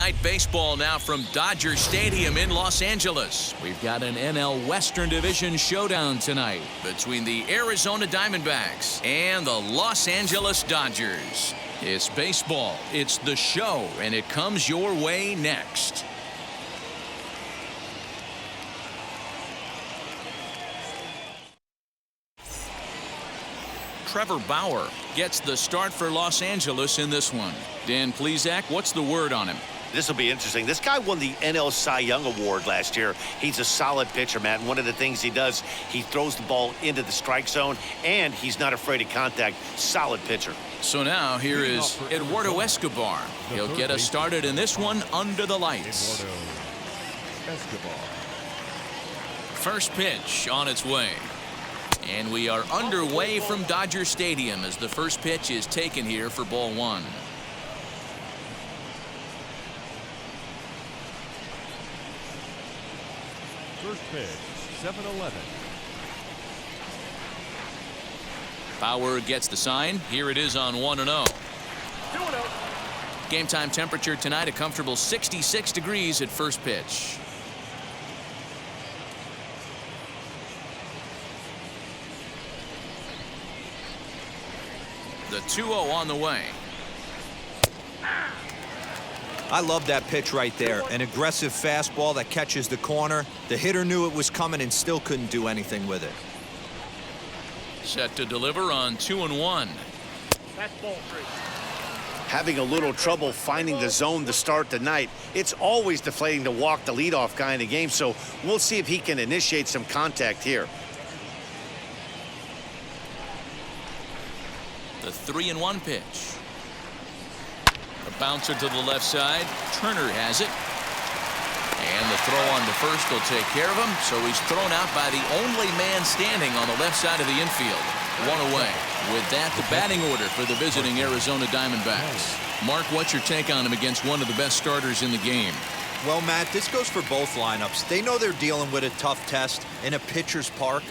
Night baseball now from Dodger Stadium in Los Angeles. We've got an NL Western Division showdown tonight between the Arizona Diamondbacks and the Los Angeles Dodgers. It's baseball, it's the show, and it comes your way next. Trevor Bauer gets the start for Los Angeles in this one. Dan Plesac, what's the word on him? This will be interesting. This guy won the NL Cy Young Award last year. He's a solid pitcher, Matt. And one of the things he does, he throws the ball into the strike zone, and he's not afraid of contact. Solid pitcher. So now here is Eduardo Escobar. He'll get us started in this one under the lights. First pitch on its way. And we are underway from Dodger Stadium as the first pitch is taken here for ball one. First pitch, 7-11. Bauer gets the sign. Here it is on 1-0. Game time temperature tonight, a comfortable 66 degrees at first pitch. The 2-0 on the way. I love that pitch right there. An aggressive fastball that catches the corner. The hitter knew it was coming and still couldn't do anything with it. Set to deliver on 2-1. Having a little trouble finding the zone to start the night. It's always deflating to walk the leadoff guy in the game, so we'll see if he can initiate some contact here. The 3-1 pitch. A bouncer to the left side. Turner has it. And the throw on to first will take care of him. So he's thrown out by the only man standing on the left side of the infield. One away. With that, the batting order for the visiting Arizona Diamondbacks. Mark, what's your take on him against one of the best starters in the game? Well, Matt, this goes for both lineups. They know they're dealing with a tough test in a pitcher's park,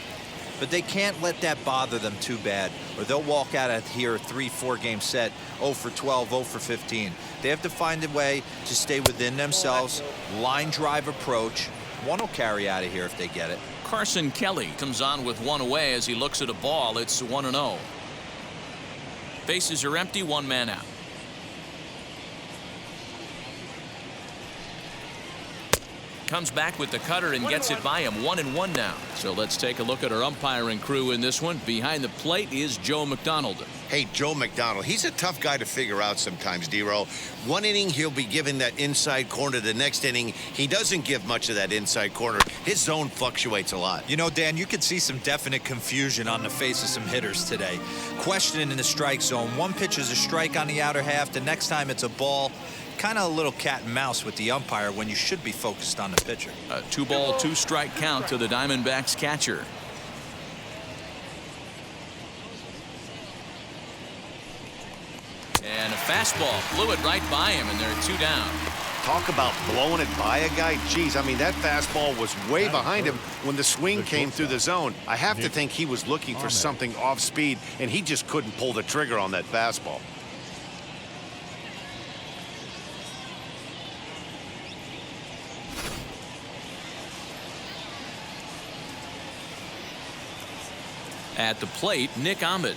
but they can't let that bother them too bad, or they'll walk out of here a 3-4 game set, 0 for 12, 0 for 15. They have to find a way to stay within themselves, line drive approach. One will carry out of here if they get it. Carson Kelly comes on with one away as he looks at a ball. It's 1-0. Bases are empty, one man out. Comes back with the cutter and gets it by him. 1-1 now. So let's take a look at our umpiring crew in this one. Behind the plate is Joe McDonald. Hey, Joe McDonald, he's a tough guy to figure out sometimes, D-Row. One inning, he'll be giving that inside corner. The next inning, he doesn't give much of that inside corner. His zone fluctuates a lot. You know, Dan, you could see some definite confusion on the face of some hitters today. Questioning in the strike zone. One pitch is a strike on the outer half. The next time it's a ball. Kind of a little cat and mouse with the umpire when you should be focused on the pitcher. A 2-ball, 2-strike count to the Diamondbacks catcher. And a fastball blew it right by him, and they're 2 down. Talk about blowing it by a guy. Geez, I mean, that fastball was way behind him when the swing came through the zone. I have to think he was looking for something off speed, and he just couldn't pull the trigger on that fastball. At the plate, Nick Ahmed.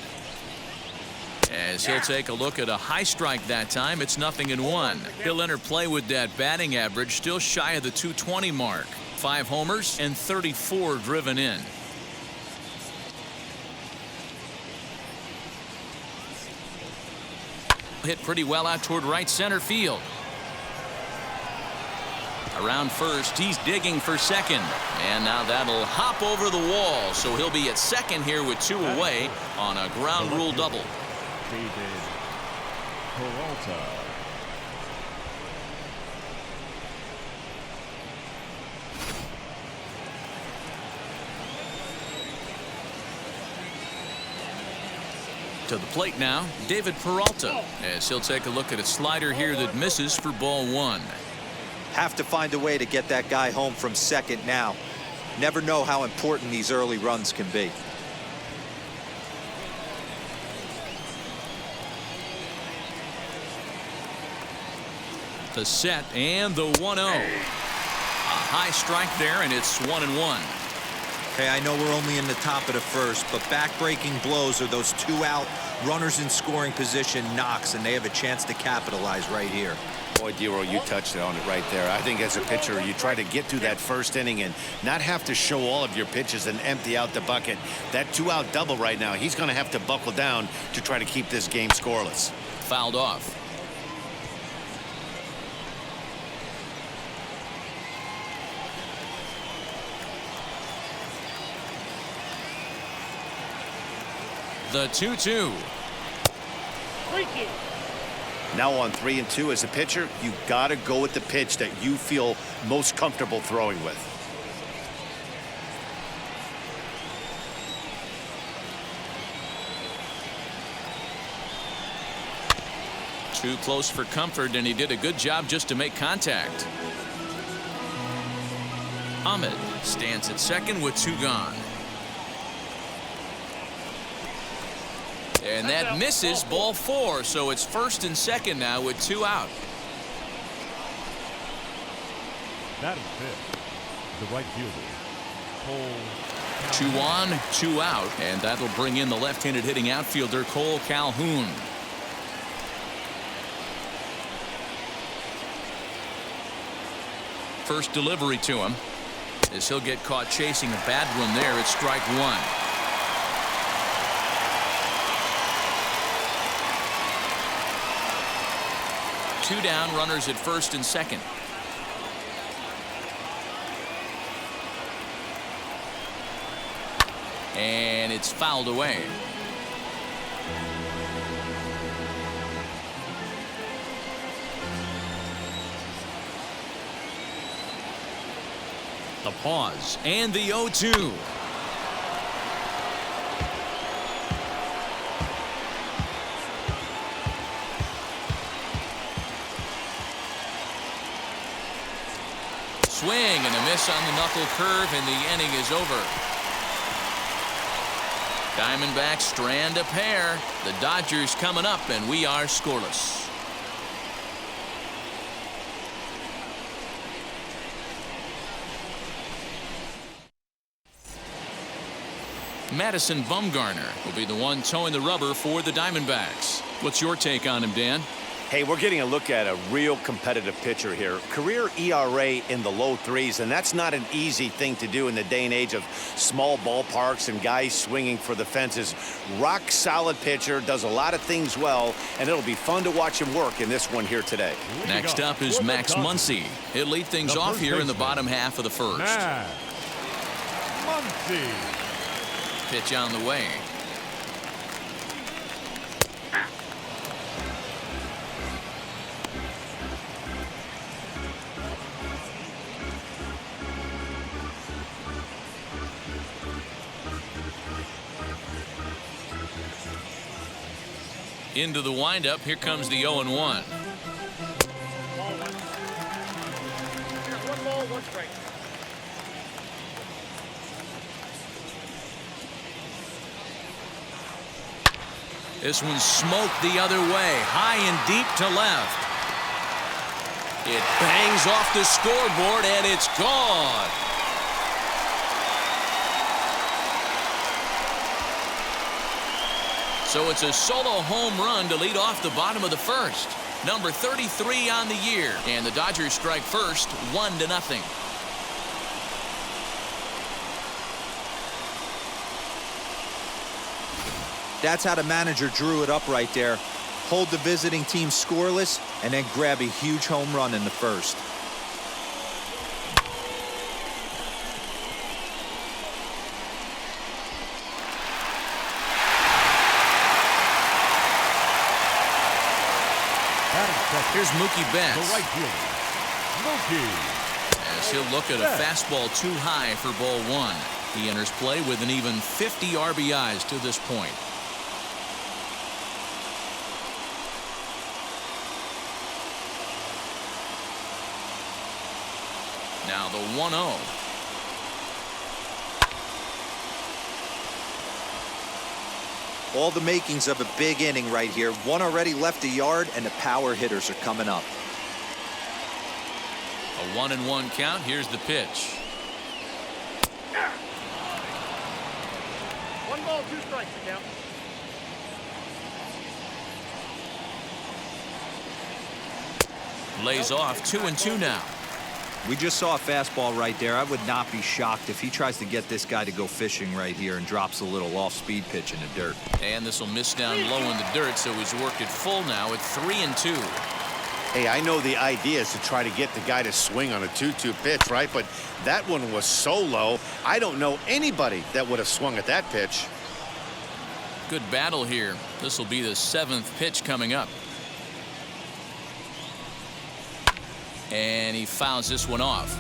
As he'll take a look at a high strike that time, it's 0-1. He'll enter play with that batting average still shy of the 220 mark. 5 homers and 34 driven in. Hit pretty well out toward right center field. Around first, he's digging for second. And now that'll hop over the wall. So he'll be at second here with 2 away on a ground rule double. David Peralta. To the plate now, David Peralta, as he'll take a look at a slider here that misses for ball 1. Have to find a way to get that guy home from second now. Never know how important these early runs can be. The set and the 1-0. A high strike there, and it's 1-1. Okay, I know we're only in the top of the first, but back-breaking blows are those 2 out runners in scoring position knocks, and they have a chance to capitalize right here. Boy, Dero, you touched on it right there. I think as a pitcher, you try to get through that first inning and not have to show all of your pitches and empty out the bucket. That 2-out double right now, he's going to have to buckle down to try to keep this game scoreless. Fouled off. The 2-2. Now on 3-2 as a pitcher, you got to go with the pitch that you feel most comfortable throwing with. Too close for comfort, and he did a good job just to make contact. Ahmed stands at second with 2 gone. And that misses, ball 4, so it's first and second now with 2 out. That is fifth. The right fielder, Cole. 2 on, 2 out, and that'll bring in the left-handed hitting outfielder Cole Calhoun. First delivery to him, as he'll get caught chasing a bad one there. It's strike 1. Two down, runners at first and second. And it's fouled away. The pause and the 0-2. Swing and a miss on the knuckle curve, and the inning is over. Diamondbacks strand a pair. The Dodgers coming up, and we are scoreless. Madison Bumgarner will be the one towing the rubber for the Diamondbacks. What's your take on him, Dan? Hey, we're getting a look at a real competitive pitcher here. Career ERA in the low 3s, and that's not an easy thing to do in the day and age of small ballparks and guys swinging for the fences. Rock solid pitcher, does a lot of things well, and it'll be fun to watch him work in this one here today. Next up is Max Muncy. He'll lead things off here in the bottom half of the first. Max Muncy. Pitch on the way. Into the windup. Here comes the 0-1. One ball, one strike. This one's smoked the other way, high and deep to left. It bangs off the scoreboard, and it's gone. So it's a solo home run to lead off the bottom of the first. Number 33 on the year, and the Dodgers strike first, 1-0. That's how the manager drew it up right there. Hold the visiting team scoreless and then grab a huge home run in the first. Here's Mookie Betts. The right fielder, Mookie. As he'll look at a fastball too high for ball 1. He enters play with an even 50 RBIs to this point. Now the 1-0. All the makings of a big inning right here. One already left the yard, and the power hitters are coming up. A 1-1 count. Here's the pitch. 1 ball, 2 strikes to count. Lays off 2-2 now. We just saw a fastball right there. I would not be shocked if he tries to get this guy to go fishing right here and drops a little off-speed pitch in the dirt. And this will miss down low in the dirt, so he's worked it full now at 3-2. Hey, I know the idea is to try to get the guy to swing on a 2-2 pitch, right? But that one was so low, I don't know anybody that would have swung at that pitch. Good battle here. This will be the 7th pitch coming up. And he fouls this one off.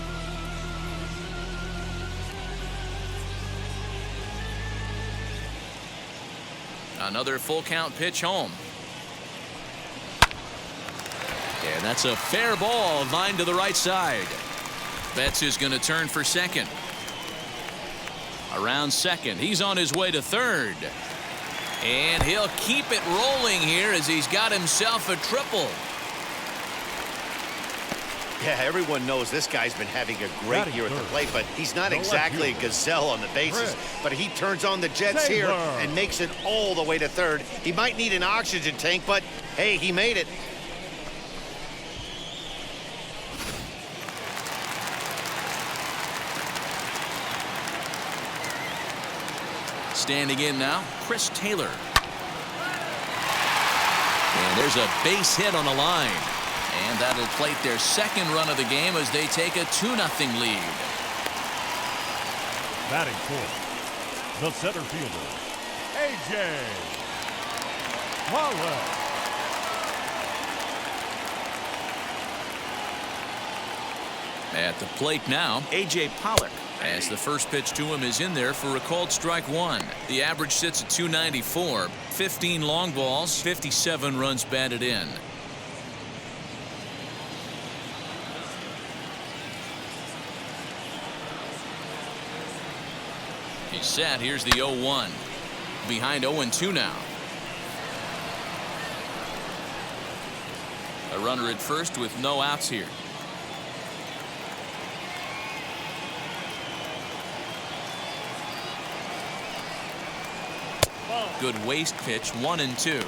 Another full count pitch home. And that's a fair ball, lined to the right side. Betts is going to turn for second. Around second, he's on his way to third. And he'll keep it rolling here as he's got himself a triple. Yeah, everyone knows this guy's been having a great year at the plate, but he's not exactly a gazelle on the bases. But he turns on the jets here and makes it all the way to third. He might need an oxygen tank, but hey, he made it. Standing in now, Chris Taylor. And there's a base hit on the line. And that'll plate their second run of the game as they take a 2-0 lead. Batting fourth, the center fielder, A.J. Pollock. At the plate now, A.J. Pollock. As the first pitch to him is in there for a called strike one. The average sits at 294. 15 long balls, 57 runs batted in. He's set. Here's the 0-1. Behind 0-2 now. A runner at first with no outs here. Good waist pitch, 1-2.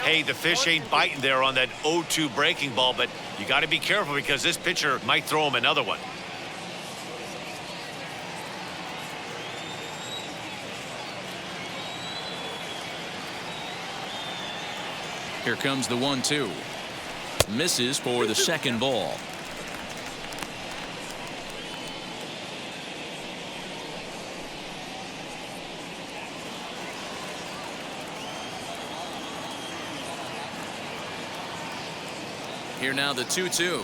Hey, the fish ain't biting there on that 0-2 breaking ball, but you got to be careful because this pitcher might throw him another one. Here comes the 1-2. Misses for the second ball. Here now the 2-2.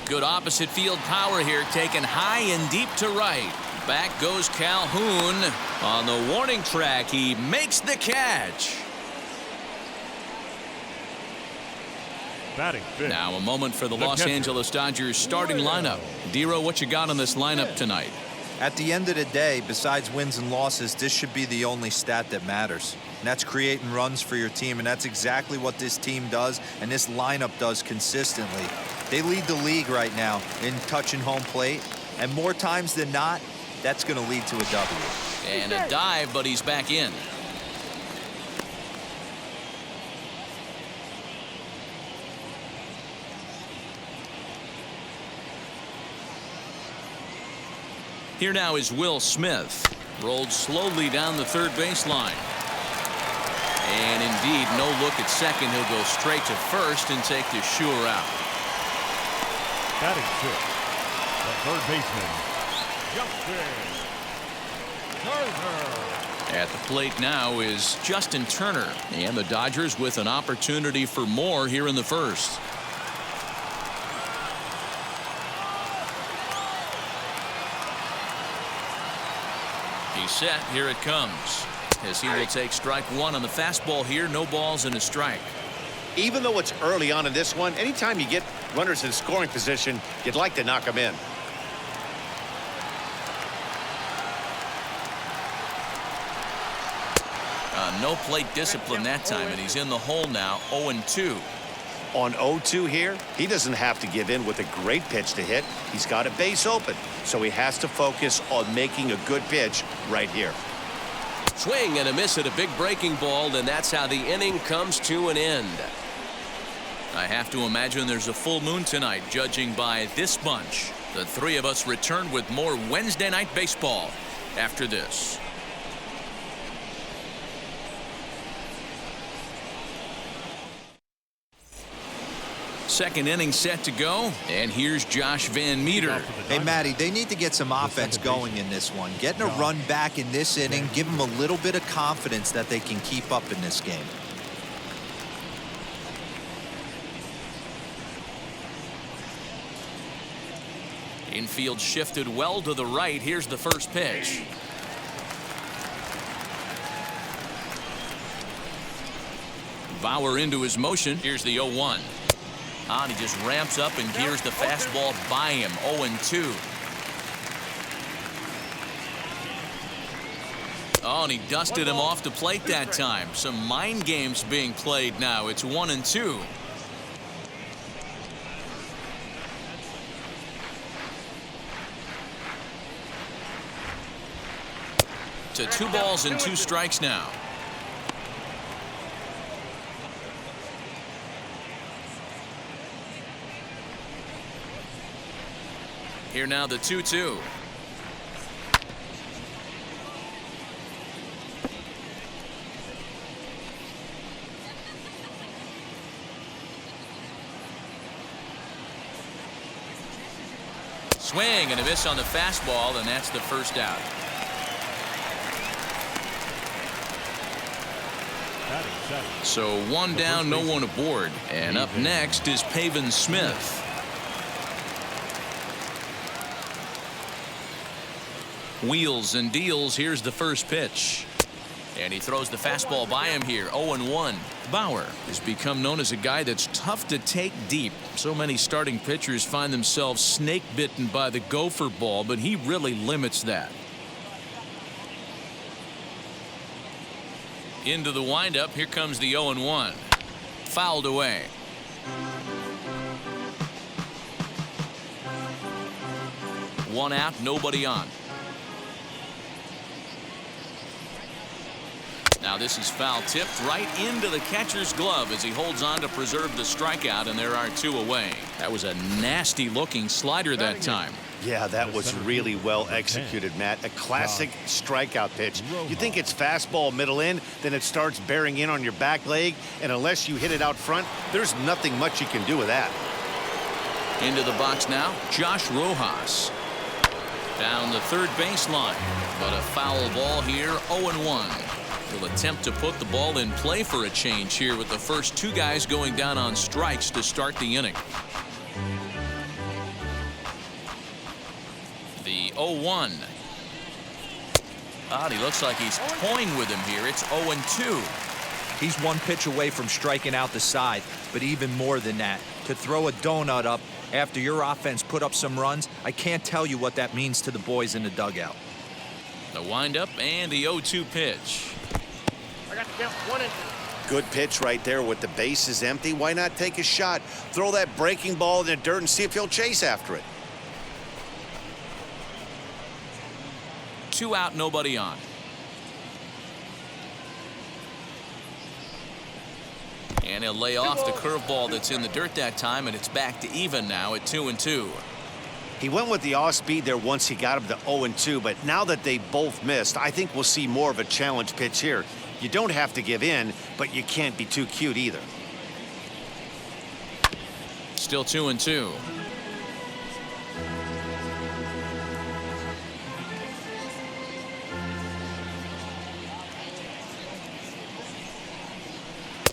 Good opposite field power here, taken high and deep to right. Back goes Calhoun. On the warning track, he makes the catch. Batting fifth. Now a moment for the Los catcher. Angeles Dodgers starting lineup. Dero, what you got on this lineup tonight? At the end of the day, besides wins and losses, this should be the only stat that matters. And that's creating runs for your team, and that's exactly what this team does and this lineup does consistently. They lead the league right now in touching home plate, and more times than not, that's going to lead to a W. And a dive, but he's back in. Here now is Will Smith. Rolled slowly down the third baseline. And indeed, no look at second. He'll go straight to first and take the sure out. Batting sixth, the third baseman, Justin Turner. At the plate now is Justin Turner. And the Dodgers with an opportunity for more here in the first. He's set. Here it comes. As he will take strike one on the fastball here. No balls and a strike. Even though it's early on in this one, anytime you get runners in scoring position, you'd like to knock them in. No plate discipline that time, and he's in the hole now, 0-2. On 0-2 here, he doesn't have to give in with a great pitch to hit. He's got a base open, so he has to focus on making a good pitch right here. Swing and a miss at a big breaking ball, and that's how the inning comes to an end. I have to imagine there's a full moon tonight, judging by this bunch. The three of us return with more Wednesday night baseball after this. Second inning set to go, and here's Josh Van Meter. Hey, Matty, they need to get some offense going in this one. Getting a run back in this inning, give them a little bit of confidence that they can keep up in this game. Infield shifted well to the right. Here's the first pitch. Bauer into his motion. Here's the 0-1. And he just ramps up and gears the fastball by him. 0-2. Oh, and he dusted him off the plate that time. Some mind games being played now. It's 1-2. To 2 balls and 2 strikes now. Here now the 2-2. Swing and a miss on the fastball, and that's the first out. So 1 down, no one aboard. And up next is Pavin Smith. Wheels and deals. Here's the first pitch. And he throws the fastball by him here. 0-1. Bauer has become known as a guy that's tough to take deep. So many starting pitchers find themselves snake bitten by the gopher ball, but he really limits that. Into the windup. Here comes the 0-1. Fouled away. One out, nobody on. Now this is foul tipped right into the catcher's glove as he holds on to preserve the strikeout, and there are 2 away. That was a nasty looking slider that time. Yeah, that was really well executed, Matt. A classic strikeout pitch. You think it's fastball middle in, then it starts bearing in on your back leg, and unless you hit it out front, there's nothing much you can do with that. Into the box now, Josh Rojas. Down the third baseline, but a foul ball here. 0-1. He'll attempt to put the ball in play for a change here with the first 2 guys going down on strikes to start the inning. The 0-1. He looks like he's toying with him here. It's 0-2. He's 1 pitch away from striking out the side, but even more than that, to throw a donut up after your offense put up some runs, I can't tell you what that means to the boys in the dugout. The windup and the 0-2 pitch. I got to count 1-2. Good pitch right there with the bases empty. Why not take a shot? Throw that breaking ball in the dirt and see if he'll chase after it. 2 out, nobody on. And he'll lay off the curveball that's in the dirt that time, and it's back to even now at 2-2. He went with the off speed there once he got him to 0-2, but now that they both missed, I think we'll see more of a challenge pitch here. You don't have to give in, but you can't be too cute either. Still 2-2.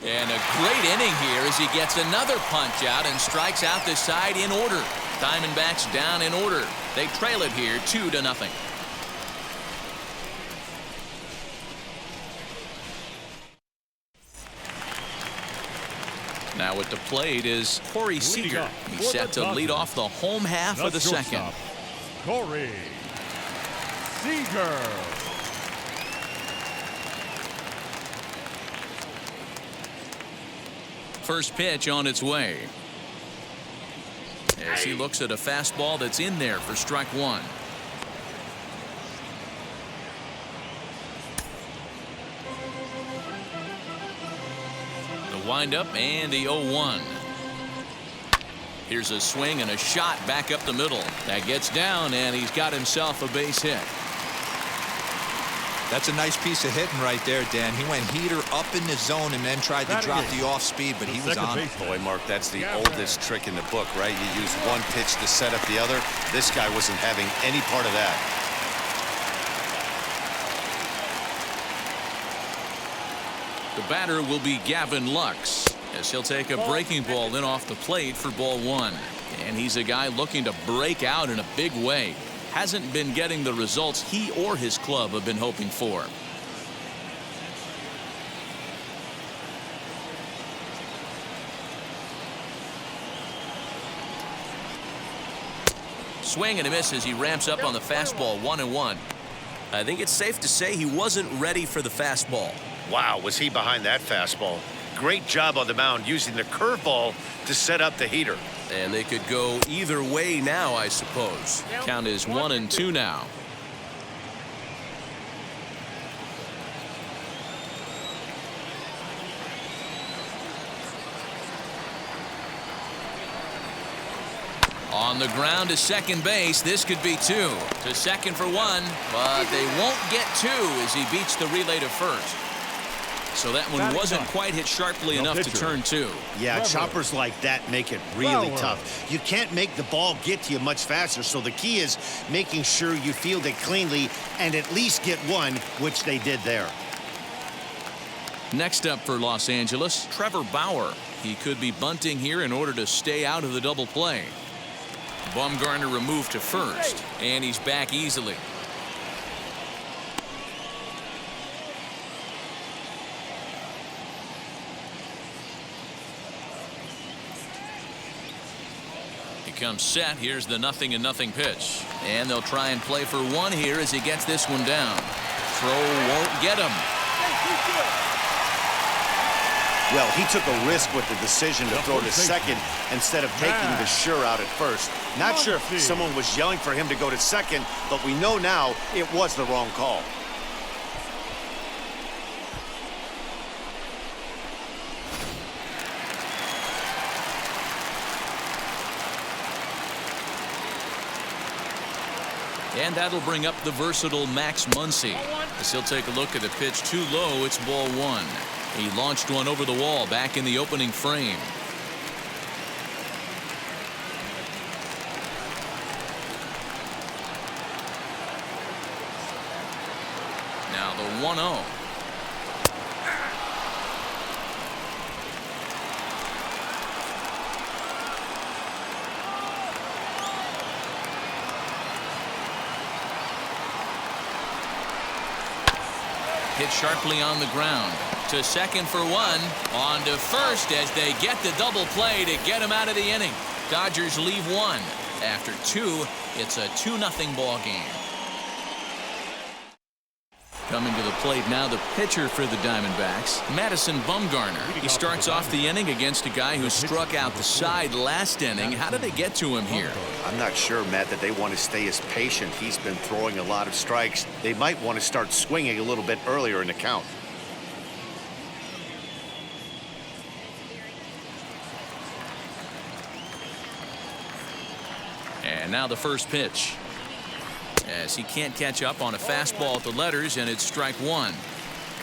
And a great inning here as he gets another punch out and strikes out the side in order. Diamondbacks down in order. They trail it here 2-0. Now at the plate is Corey Seeger. He's set to lead off the home half of the second. Corey Seeger. First pitch on its way. As he looks at a fastball that's in there for strike one. The windup and the 0-1. Here's a swing and a shot back up the middle. That gets down, and he's got himself a base hit. That's a nice piece of hitting right there, Dan. He went heater up in the zone and then tried to drop the off speed, but he was on it. Boy, Mark, that's the oldest trick in the book, right? You use one pitch to set up the other. This guy wasn't having any part of that. The batter will be Gavin Lux, as he'll take a breaking ball in off the plate for ball one. And he's a guy looking to break out in a big way. Hasn't been getting the results he or his club have been hoping for. Swing and a miss as he ramps up on the fastball. 1-1. I think it's safe to say he wasn't ready for the fastball. Wow, was he behind that fastball? Great job on the mound using the curveball to set up the heater. And they could go either way now, I suppose. Count is 1-2 now. On the ground to second base. This could be two. To second for one, but they won't get two as he beats the relay to first. So that one wasn't quite hit sharply enough to turn two. Yeah, choppers like that make it really tough. You can't make the ball get to you much faster, so the key is making sure you field it cleanly and at least get one, which they did there. Next up for Los Angeles, Trevor Bauer. He could be bunting here in order to stay out of the double play. Bumgarner removed to first, and he's back easily. Comes set. Here's the 0-0 pitch, and they'll try and play for one here as he gets this one down. Throw won't get him. Well, he took a risk with the decision to throw to second instead of taking the sure out at first. Not sure if someone was yelling for him to go to second, but we know now it was the wrong call. And that'll bring up the versatile Max Muncy. As he'll take a look at the pitch too low, it's ball one. He launched one over the wall back in the opening frame. Now the 1-0. Hit sharply on the ground. To second for one. On to first as they get the double play to get him out of the inning. Dodgers leave one. After two, it's a 2-0 ball game. Coming to the plate now, the pitcher for the Diamondbacks, Madison Bumgarner. He starts off the inning against a guy who struck out the side last inning. How did they get to him here? I'm not sure, Matt, that they want to stay as patient. He's been throwing a lot of strikes. They might want to start swinging a little bit earlier in the count. And now the first pitch. As he can't catch up on a fastball at the letters, and it's strike one.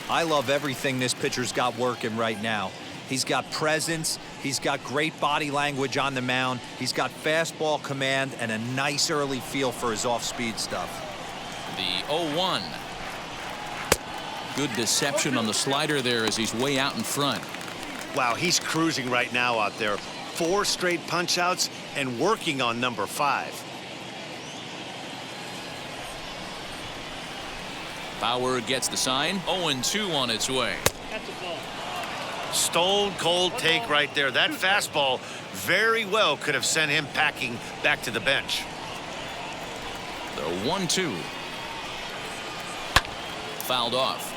I love everything this pitcher's got working right now. He's got presence. He's got great body language on the mound. He's got fastball command and a nice early feel for his off-speed stuff. The 0-1. Good deception on the slider there as he's way out in front. Wow, he's cruising right now out there. 4 straight punch-outs and working on number 5. Bauer gets the sign. 0-2 on its way. That's a ball. Stone cold take right there. That fastball very well could have sent him packing back to the bench. The 1-2. Fouled off.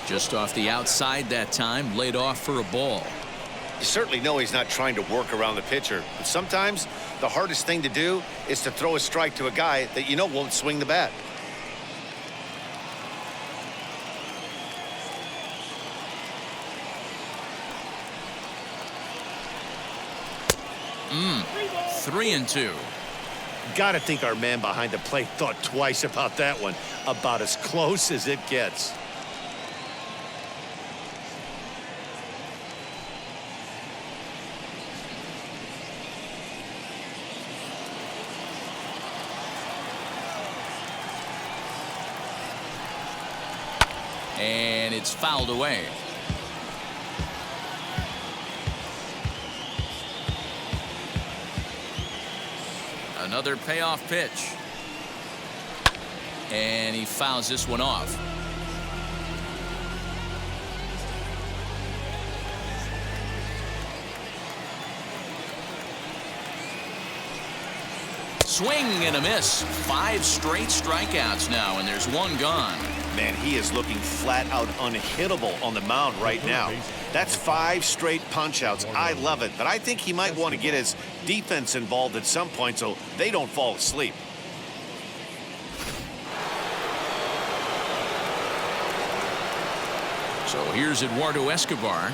Just off the outside that time, laid off for a ball. You certainly know he's not trying to work around the pitcher, but sometimes the hardest thing to do is to throw a strike to a guy that you know won't swing the bat. Three and two. Gotta think our man behind the plate thought twice about that one. About as close as it gets. And it's fouled away. Another payoff pitch. And he fouls this one off. Swing and a miss. 5 straight strikeouts now, and there's one gone. Man, he is looking flat out unhittable on the mound right now. That's 5 straight punch-outs. I love it, but I think he might want to get his defense involved at some point so they don't fall asleep. So here's Eduardo Escobar.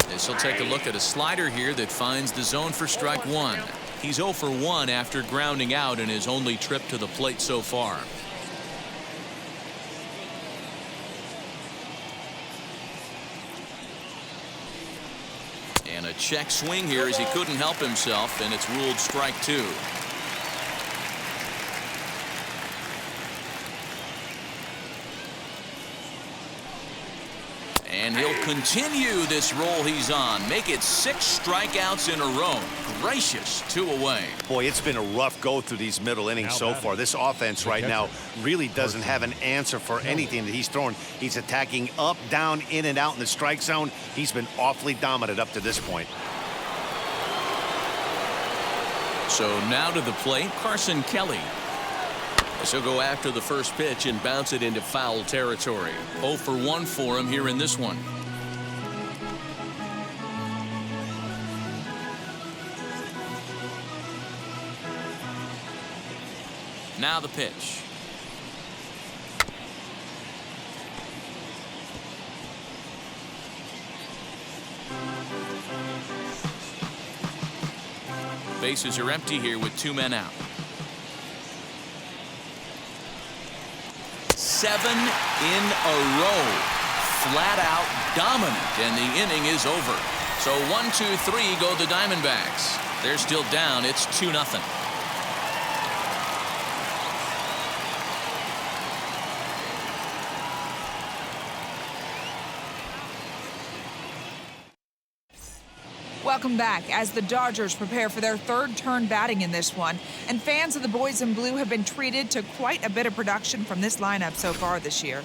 This will take a look at a slider here that finds the zone for strike one. He's 0 for 1 after grounding out in his only trip to the plate so far. And a check swing here as he couldn't help himself, and it's ruled strike two. And he'll continue this roll he's on. Make it 6 strikeouts in a row. Gracious, 2 away. Boy, it's been a rough go through these middle innings so far. This offense right now really doesn't have an answer for anything that he's throwing. He's attacking up, down, in, and out in the strike zone. He's been awfully dominant up to this point. So now to the plate, Carson Kelly. He'll go after the first pitch and bounce it into foul territory. 0 for 1 for him here in this one. Now the pitch. Bases are empty here with 2 men out. 7 in a row. Flat out dominant, and the inning is over. So 1, 2, 3 go the Diamondbacks. They're still down. It's 2-0. Welcome back as the Dodgers prepare for their 3rd turn batting in this one, and fans of the boys in blue have been treated to quite a bit of production from this lineup so far this year.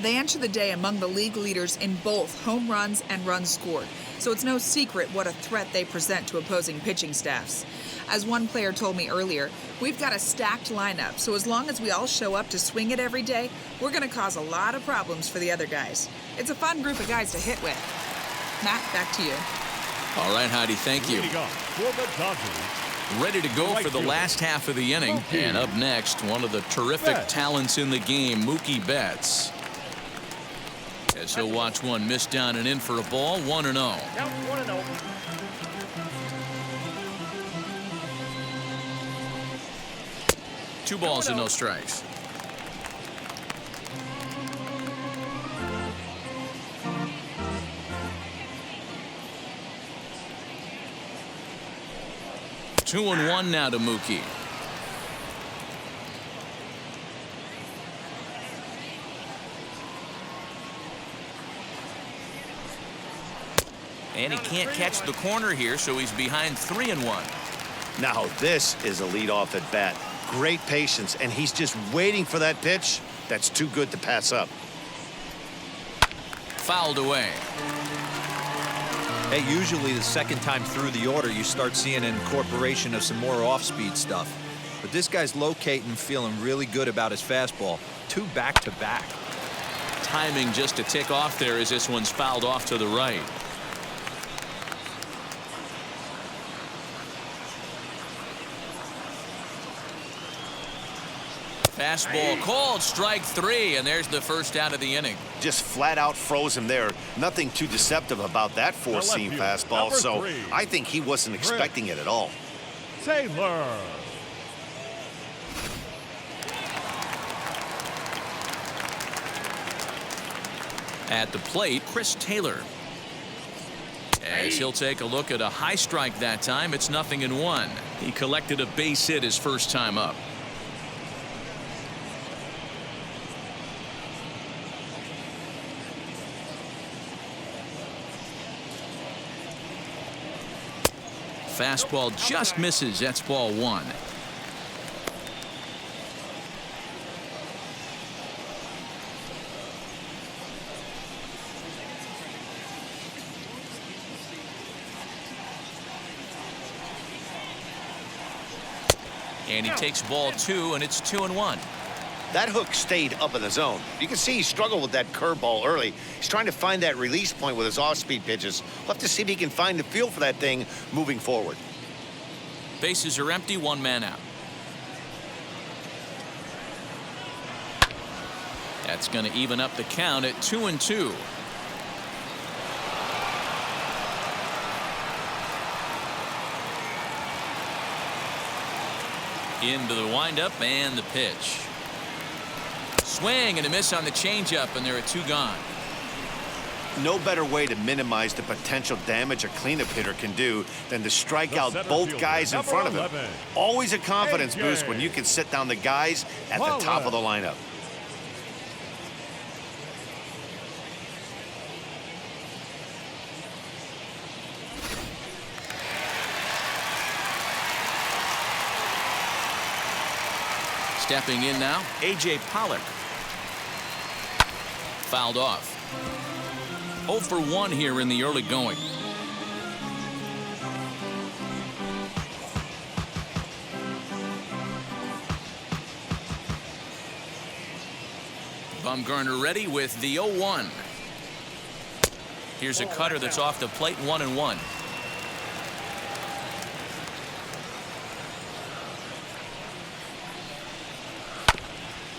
They enter the day among the league leaders in both home runs and runs scored, so it's no secret what a threat they present to opposing pitching staffs. As one player told me earlier, we've got a stacked lineup, so as long as we all show up to swing it every day, we're going to cause a lot of problems for the other guys. It's a fun group of guys to hit with. Matt, back to you. All right, Heidi, thank you. Ready to go for the last half of the inning. And up next, one of the terrific talents in the game, Mookie Betts. As he'll watch one miss down and in for a ball, 1-0. Count 1-0. 2 balls and no strikes. Two and 1 now to Mookie. And he can't catch the corner here, so he's behind 3-1. Now this is a leadoff at bat. Great patience, and he's just waiting for that pitch. That's too good to pass up. Fouled away. Hey, usually the second time through the order, you start seeing an incorporation of some more off-speed stuff. But this guy's locating, feeling really good about his fastball. 2 back-to-back. Timing just to tick off there as this one's fouled off to the right. Fastball called, strike 3, and there's the first out of the inning. Just flat out froze him there. Nothing too deceptive about that four-seam fastball, so I think he wasn't expecting it at all. Taylor. At the plate, Chris Taylor. As he'll take a look at a high strike that time, it's 0-1. He collected a base hit his first time up. Fastball just misses. That's ball 1. And he takes ball 2, and it's 2-1. That hook stayed up in the zone. You can see he struggled with that curveball early. He's trying to find that release point with his off-speed pitches. We'll have to see if he can find the feel for that thing moving forward. Bases are empty, 1 man out. That's going to even up the count at 2-2. Into the windup and the pitch. Swing and a miss on the changeup, and there are 2 gone. No better way to minimize the potential damage a cleanup hitter can do than to strike out both guys in front of him. Always a confidence boost when you can sit down the guys at the top of the lineup. Stepping in now, A.J. Pollock. Fouled off. 0 for 1 here in the early going. Bumgarner ready with the 0-1. Here's a cutter that's off the plate, 1-1.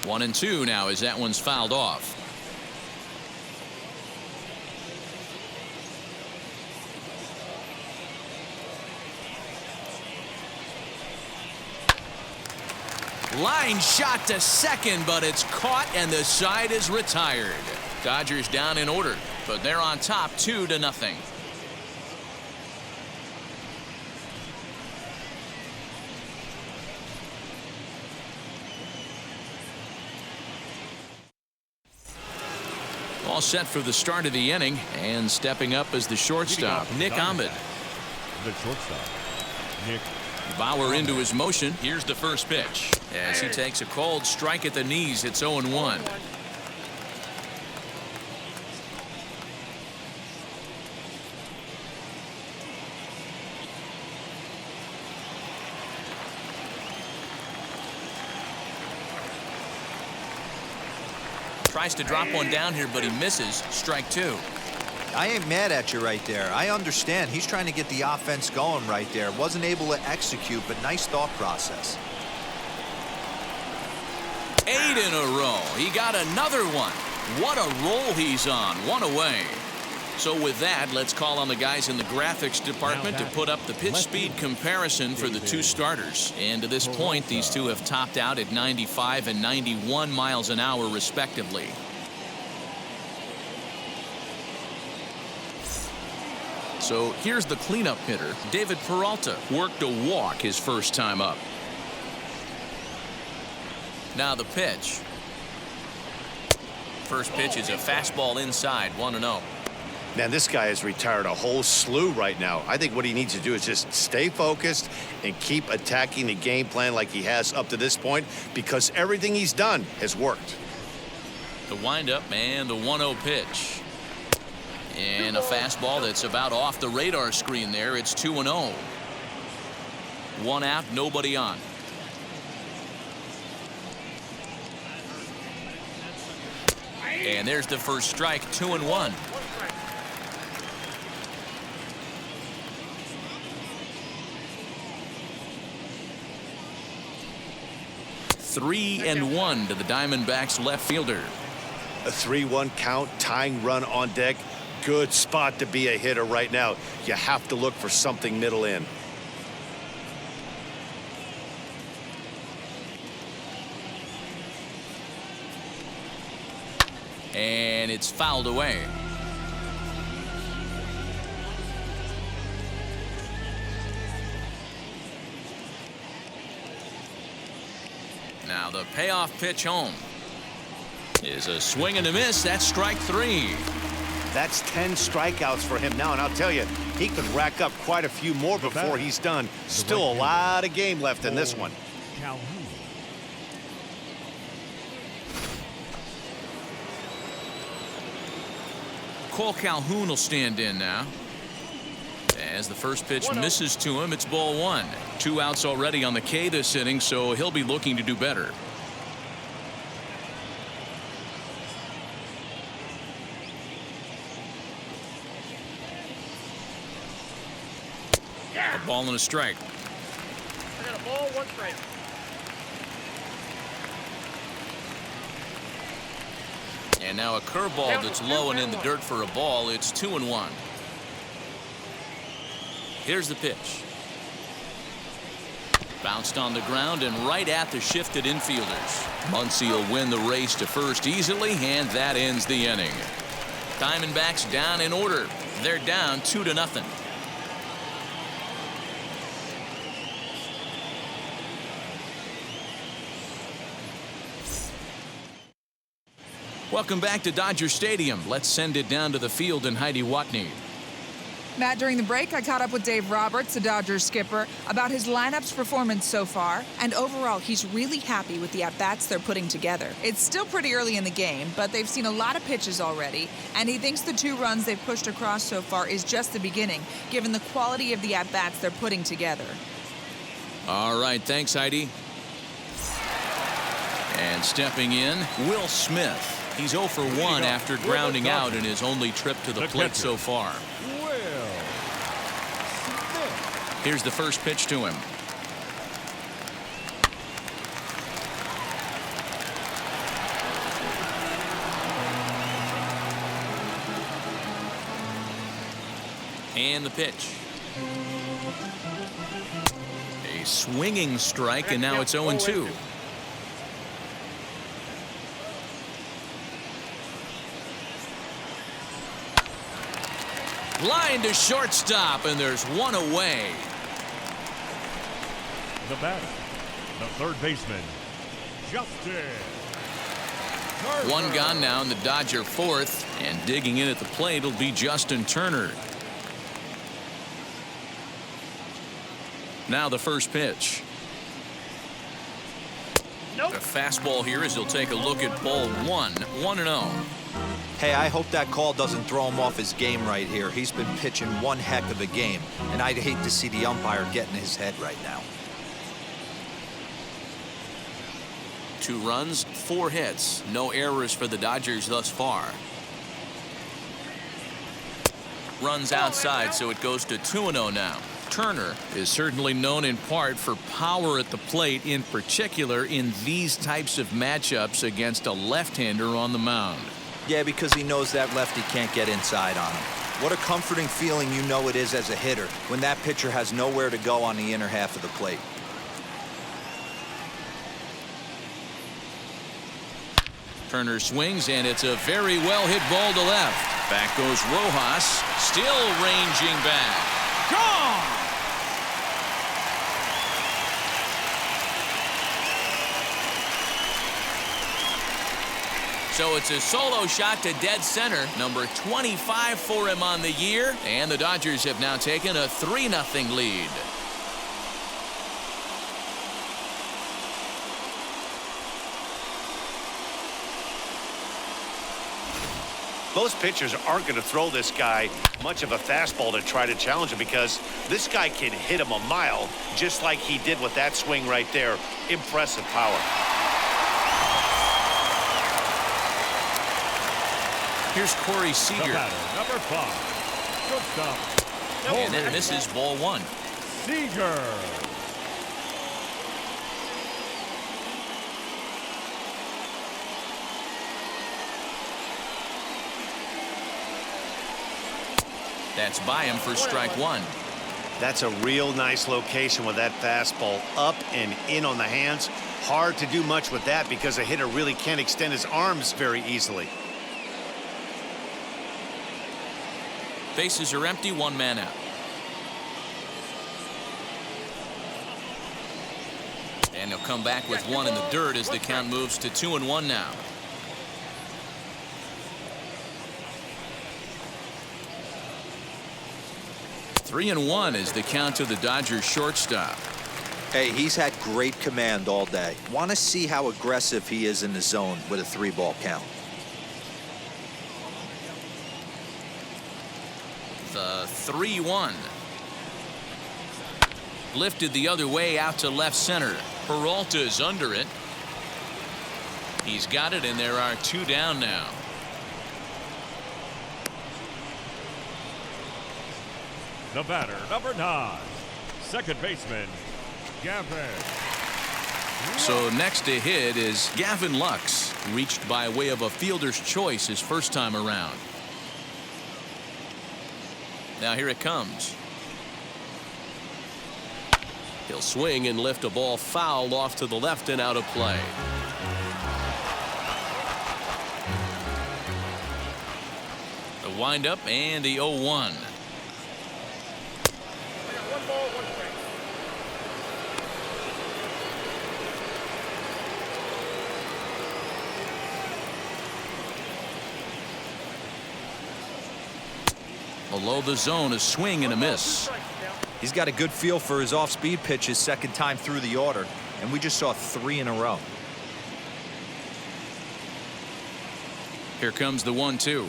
One and 2 now as that one's fouled off. Line shot to second, but it's caught and the side is retired. Dodgers down in order, but they're on top 2-0. All set for the start of the inning, and stepping up as the shortstop, Nick Ahmed. The shortstop, Nick Bauer into his motion. Here's the first pitch. As he takes a cold strike at the knees, it's 0-1. Tries to drop one down here, but he misses. Strike 2. I ain't mad at you right there. I understand he's trying to get the offense going right there. Wasn't able to execute, but nice thought process. 8 in a row. He got another one. What a roll he's on. 1 away. So with that, let's call on the guys in the graphics department to put up the pitch speed comparison for the 2 starters. And to this point, these 2 have topped out at 95 and 91 miles an hour respectively. So here's the cleanup hitter. David Peralta worked a walk his first time up. Now the pitch. First pitch is a fastball inside, 1-0. Man, this guy has retired a whole slew right now. I think what he needs to do is just stay focused and keep attacking the game plan like he has up to this point, because everything he's done has worked. The windup and the 1-0 pitch. And a fastball that's about off the radar screen there. It's 2-0. 1 out, nobody on. And there's the first strike, 2-1. 3-1 to the Diamondbacks left fielder. A 3-1 count, tying run on deck. Good spot to be a hitter right now. You have to look for something middle in. And it's fouled away. Now the payoff pitch home is a swing and a miss. That's strike 3. That's 10 strikeouts for him now, and I'll tell you, he could rack up quite a few more before he's done. Still a lot of game left in this one. Calhoun. Cole Calhoun will stand in now. As the first pitch misses to him, it's ball 1. 2 outs already on the K this inning, so he'll be looking to do better. A ball and a strike. I got a ball, 1 strike. And now a curveball that's low and in the dirt for a ball. It's 2-1. Here's the pitch. Bounced on the ground and right at the shifted infielders. Muncy will win the race to first easily, and that ends the inning. Diamondbacks down in order. They're down 2-0. Welcome back to Dodger Stadium. Let's send it down to the field and Heidi Watney. Matt, during the break, I caught up with Dave Roberts, the Dodgers skipper, about his lineup's performance so far, and overall, he's really happy with the at-bats they're putting together. It's still pretty early in the game, but they've seen a lot of pitches already, and he thinks the 2 runs they've pushed across so far is just the beginning, given the quality of the at-bats they're putting together. All right, thanks, Heidi. And stepping in, Will Smith. He's 0 for 1 after grounding out in his only trip to the plate so far. Here's the first pitch to him. And the pitch. A swinging strike, and now it's 0-2. Line to shortstop, and there's 1 away. The batter, the third baseman, Justin. 1 gone now in the Dodger 4th, and digging in at the plate will be Justin Turner. Now the first pitch. Nope. A fastball here as he'll take a look at ball 1. 1-0. Hey, I hope that call doesn't throw him off his game right here. He's been pitching one heck of a game, and I'd hate to see the umpire get in his head right now. 2 runs, 4 hits. No errors for the Dodgers thus far. Runs outside, so it goes to 2-0 now. Turner is certainly known in part for power at the plate, in particular in these types of matchups against a left-hander on the mound. Yeah, because he knows that lefty can't get inside on him. What a comforting feeling you know it is as a hitter when that pitcher has nowhere to go on the inner half of the plate. Turner swings, and it's a very well-hit ball to left. Back goes Rojas, still ranging back. Gone! So it's a solo shot to dead center, number 25 for him on the year, and the Dodgers have now taken a 3-0 lead. Most pitchers aren't going to throw this guy much of a fastball to try to challenge him, because this guy can hit him a mile, just like he did with that swing right there. Impressive power. Here's Corey The Seeger. batter, number 5. Shortstop. And that misses, ball 1. Seeger. That's by him for strike 1. That's a real nice location with that fastball up and in on the hands. Hard to do much with that because a hitter really can't extend his arms very easily. Bases are empty, 1 man out. And he'll come back with 1 in the dirt as the count moves to 2-1 now. Three and 1 is the count to the Dodgers shortstop. Hey, he's had great command all day. Want to see how aggressive he is in the zone with a 3-ball count. The 3-1. Lifted the other way out to left center. Peralta is under it. He's got it, and there are 2 down now. The batter, number 9. Second baseman, Gavin. So next to hit is Gavin Lux, reached by way of a fielder's choice his first time around. Now here it comes. He'll swing and lift a ball foul off to the left and out of play. The windup and the 0-1. Below the zone, a swing and a miss. He's got a good feel for his off-speed pitches second time through the order, and we just saw 3 in a row. Here comes the 1-2.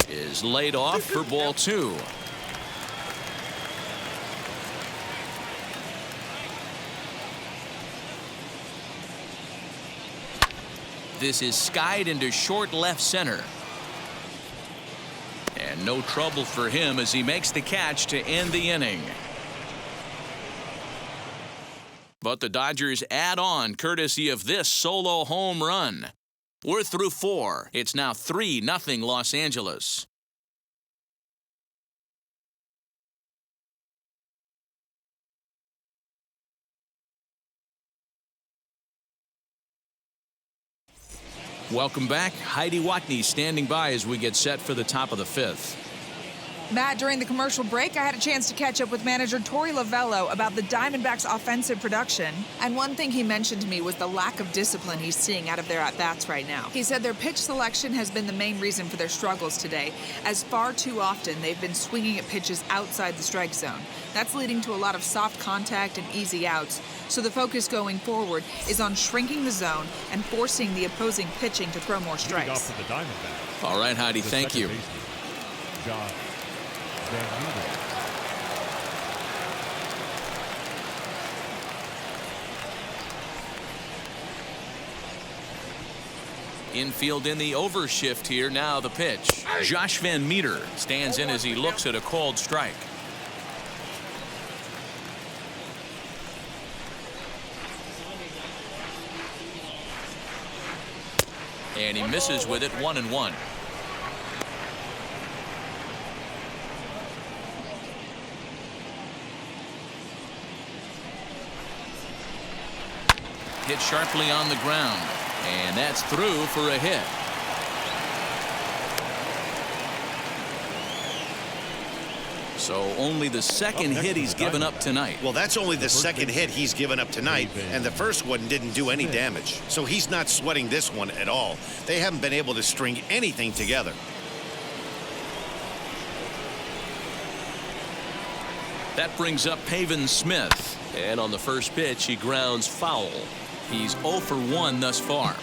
Is laid off for ball 2. This is skied into short left center. And no trouble for him as he makes the catch to end the inning. But the Dodgers add on courtesy of this solo home run. We're through 4. It's now 3-0 Los Angeles. Welcome back. Heidi Watney standing by as we get set for the top of the 5th. Matt, during the commercial break, I had a chance to catch up with manager Torey Lovello about the Diamondbacks' offensive production. And one thing he mentioned to me was the lack of discipline he's seeing out of their at-bats right now. He said their pitch selection has been the main reason for their struggles today, as far too often they've been swinging at pitches outside the strike zone. That's leading to a lot of soft contact and easy outs. So the focus going forward is on shrinking the zone and forcing the opposing pitching to throw more strikes. Off for the Diamondbacks. All right, Heidi, thank you. John. Infield in the overshift here. Now the pitch. Josh Van Meter stands in as he looks at a called strike. And he misses with it, 1-1. Hit sharply on the ground, and that's through for a hit. So only the second hit he's given up tonight. Well, that's only the second hit he's given up tonight, and the first one didn't do any damage. So he's not sweating this one at all. They haven't been able to string anything together. That brings up Pavin Smith, and on the first pitch he grounds foul. He's 0 for 1 thus far.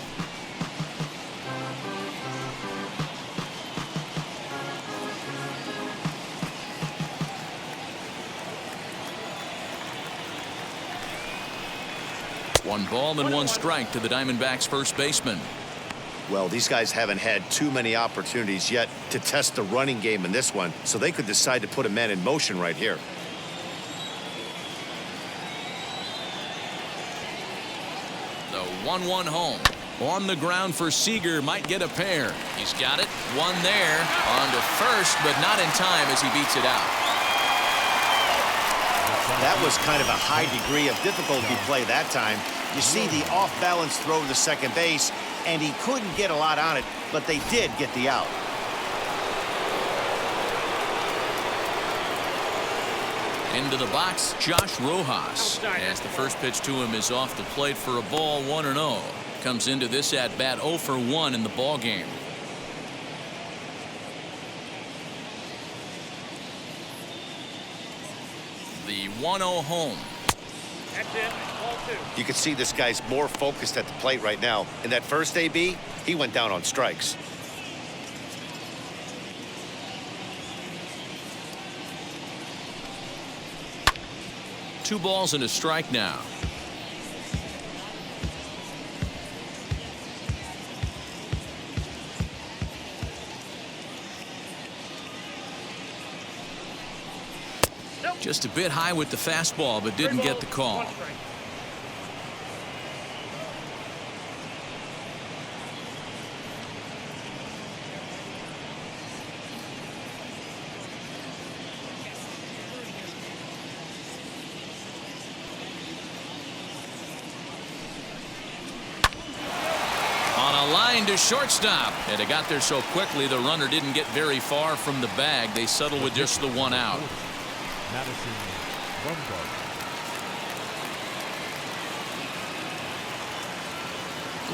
One ball and 1 strike to the Diamondbacks first baseman. Well, these guys haven't had too many opportunities yet to test the running game in this one, so they could decide to put a man in motion right here. The 1-1 home. On the ground for Seeger, might get a pair. He's got it. One there. On to first, but not in time as he beats it out. That was kind of a high degree of difficulty play that time. You see the off-balance throw to second base, and he couldn't get a lot on it, but they did get the out. Into the box, Josh Rojas. As the first pitch to him is off the plate for a ball, 1-0. Comes into this at bat 0 for 1 in the ball game. The 1-0 home. That's it. Ball 2. You can see this guy's more focused at the plate right now. In that first AB, he went down on strikes. Two balls and a strike now. Just a bit high with the fastball, but didn't get the call. 1 strike. On a line to shortstop. And it got there so quickly the runner didn't get very far from the bag. They settle with just the 1 out. Madison Bumgarner.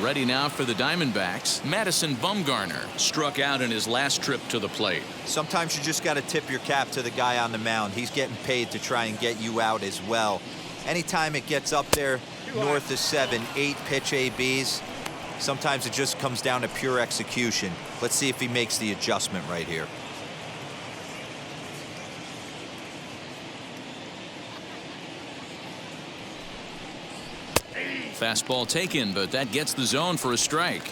Ready now for the Diamondbacks. Madison Bumgarner struck out in his last trip to the plate. Sometimes you just got to tip your cap to the guy on the mound. He's getting paid to try and get you out as well. Anytime it gets up there north of 7, 8 pitch ABs, sometimes it just comes down to pure execution. Let's see if he makes the adjustment right here. Fastball taken, but that gets the zone for a strike.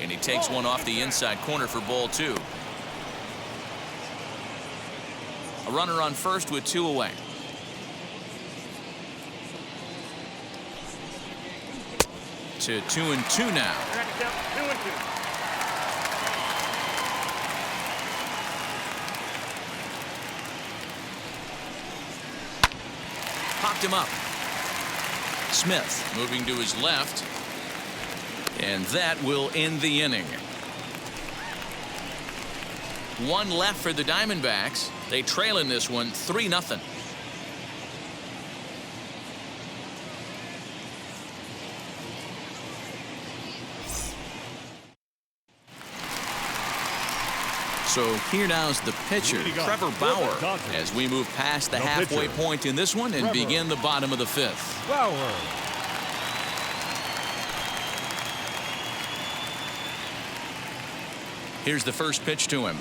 And he takes one off the inside corner for ball 2. A runner on first with 2 away. To 2-2 now. Track it down. 2-2. Popped him up. Smith moving to his left. And that will end the inning. 1 left for the Diamondbacks. They trail in this one 3-0. So here now's the pitcher, Trevor Bauer, as we move past the halfway point in this one and begin the bottom of the 5th. Bauer. Here's the first pitch to him.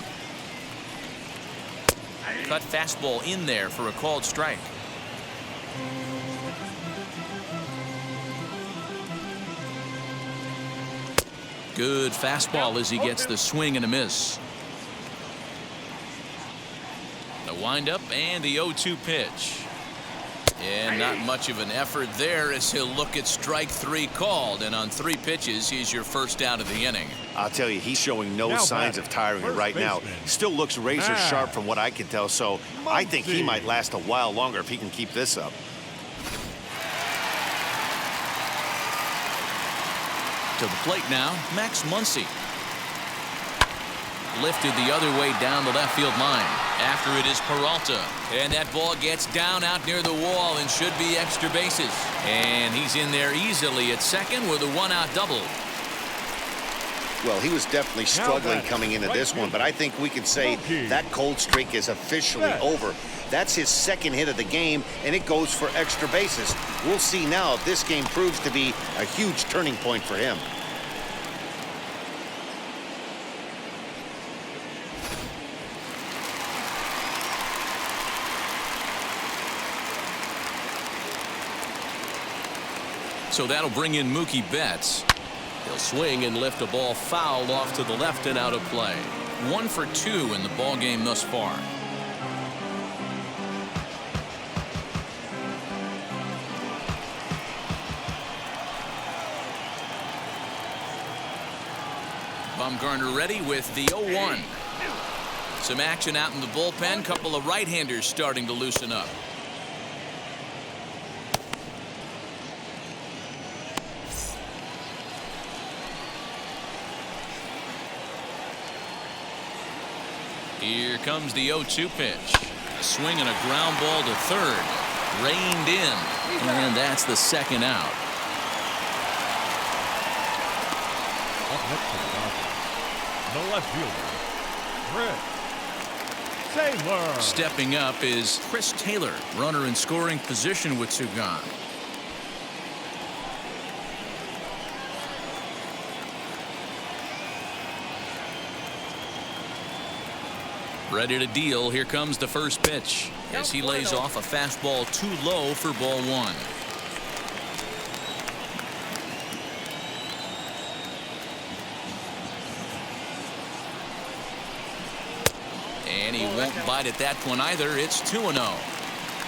Cut fastball in there for a called strike. Good fastball as he gets the swing and a miss. The windup and the 0-2 pitch. And not much of an effort there as he'll look at strike 3 called. And on 3 pitches, he's your first out of the inning. I'll tell you, he's showing no signs of tiring right now. Still looks razor sharp from what I can tell, so I think he might last a while longer if he can keep this up. To the plate now, Max Muncy. Lifted the other way down the left field line. After it is Peralta. And that ball gets down out near the wall and should be extra bases. And he's in there easily at second with a 1-out double. Well, he was definitely struggling coming into this one, but I think we can say that cold streak is officially over. That's his 2nd hit of the game, and it goes for extra bases. We'll see now if this game proves to be a huge turning point for him. So that'll bring in Mookie Betts. He'll swing and lift a ball foul off to the left and out of play. 1 for 2 in the ball game thus far. Bumgarner ready with the 0-1. Some action out in the bullpen. Couple of right-handers starting to loosen up. Here comes the 0-2 pitch. A swing and a ground ball to third. Reined in. And that's the second out. Up next to the Dodgers, the left fielder, Chris Taylor. Stepping up is Chris Taylor, runner in scoring position with 2 gone. Ready to deal. Here comes the first pitch as he lays off a fastball too low for ball 1. And he won't bite at that one either. It's 2-0.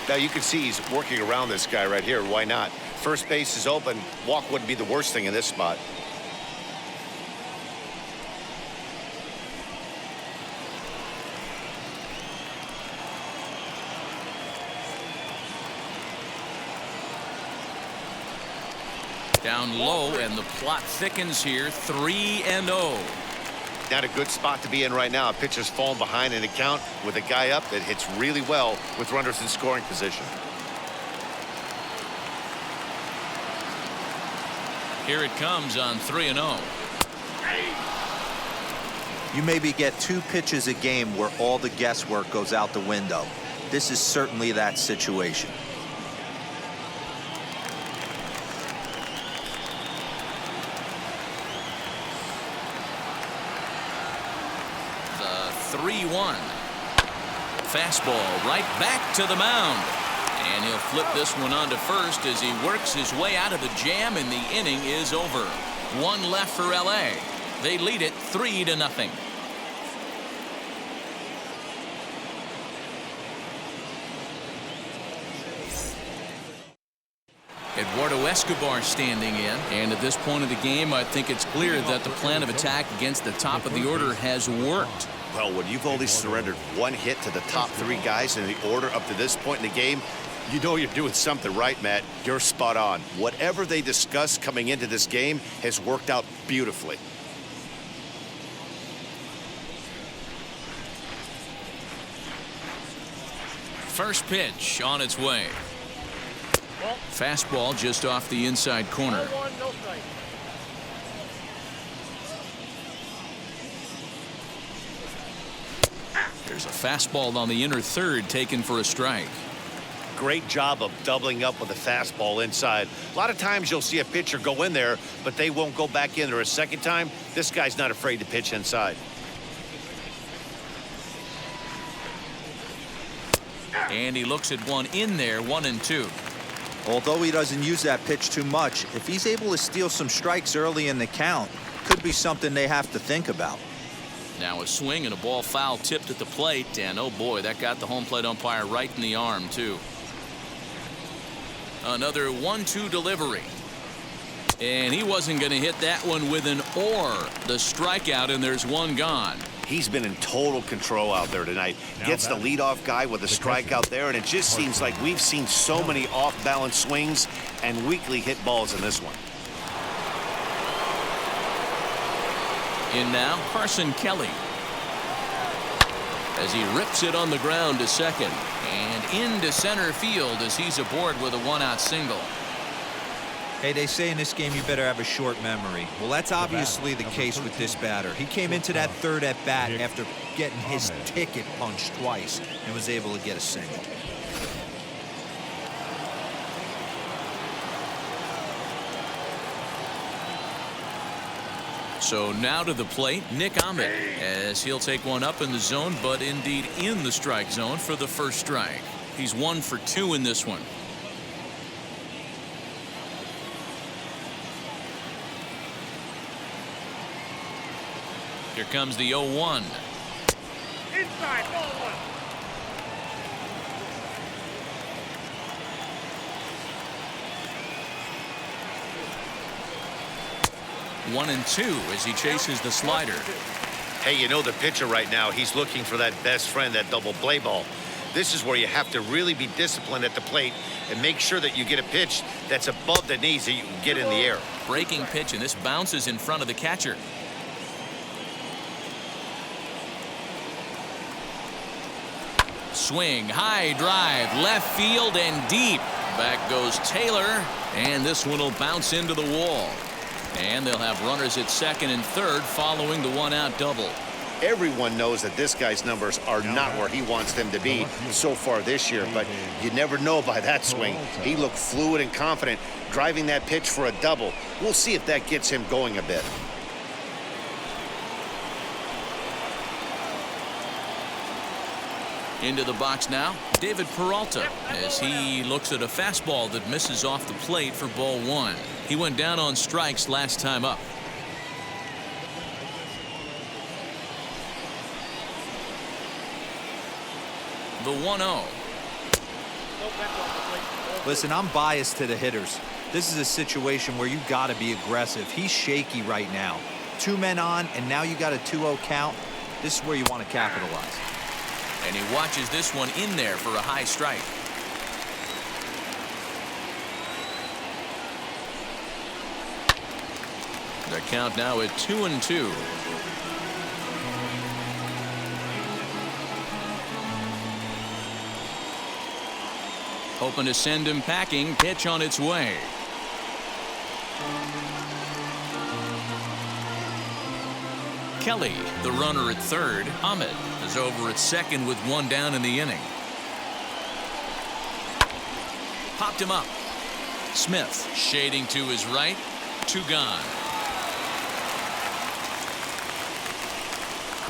Now you can see he's working around this guy right here. Why not? First base is open. Walk wouldn't be the worst thing in this spot. Down low, and the plot thickens here. 3-0. Not a good spot to be in right now. A pitcher's falling behind in the count with a guy up that hits really well with runners in scoring position. Here it comes on 3-0. You maybe get 2 pitches a game where all the guesswork goes out the window. This is certainly that situation. The 3-1. Fastball right back to the mound. And he'll flip this one on to first as he works his way out of the jam, and the inning is over. 1 left for LA. They lead it 3-0. Eduardo Escobar standing in, and at this point of the game, I think it's clear that the plan of attack against the top of the order has worked. Well, when you've only surrendered 1 hit to the top 3 guys in the order up to this point in the game, you know you're doing something right, Matt. You're spot on. Whatever they discussed coming into this game has worked out beautifully. First pitch on its way. Fastball just off the inside corner. There's a fastball on the inner third taken for a strike. Great job of doubling up with a fastball inside. A lot of times you'll see a pitcher go in there, but they won't go back in there a second time. This guy's not afraid to pitch inside. And he looks at one in there, 1-2. Although he doesn't use that pitch too much, if he's able to steal some strikes early in the count, could be something they have to think about. Now a swing and a ball foul tipped at the plate, and oh boy, that got the home plate umpire right in the arm too. Another 1-2 delivery, and he wasn't going to hit that one with an or. The strikeout, and there's 1 gone. He's been in total control out there tonight. Gets the leadoff guy with a strikeout there, and it just seems like we've seen so many off-balance swings and weakly hit balls in this one. In now, Carson Kelly. As he rips it on the ground to second. And into center field as he's aboard with a 1-out single. Hey, they say in this game you better have a short memory. Well, that's obviously the case with this batter. He came into that third at bat after getting his ticket punched twice and was able to get a single. So now to the plate, Nick Ahmed, as he'll take one up in the zone, but indeed in the strike zone for the first strike. He's 1 for 2 in this one. Here comes the 0-1. Inside, ball 1. 1-2 as he chases the slider. Hey, you know the pitcher right now, he's looking for that best friend, that double play ball. This is where you have to really be disciplined at the plate and make sure that you get a pitch that's above the knees that you can get in the air. Breaking pitch, and this bounces in front of the catcher. Swing, high drive, left field and deep. Back goes Taylor, and this one will bounce into the wall. And they'll have runners at second and third following the one-out double. Everyone knows that this guy's numbers are not where he wants them to be so far this year, but you never know by that swing. He looked fluid and confident, driving that pitch for a double. We'll see if that gets him going a bit. Into the box now, David Peralta, as he looks at a fastball that misses off the plate for ball 1. He went down on strikes last time up. The 1-0. Listen, I'm biased to the hitters. This is a situation where you got to be aggressive. He's shaky right now. 2 men on, and now you got a 2-0 count. This is where you want to capitalize. And he watches this one in there for a high strike. The count now at 2-2. Hoping to send him packing. Pitch on its way. Kelly, the runner at third. Ahmed is over at second with 1 down in the inning. Popped him up. Smith shading to his right. 2 gone.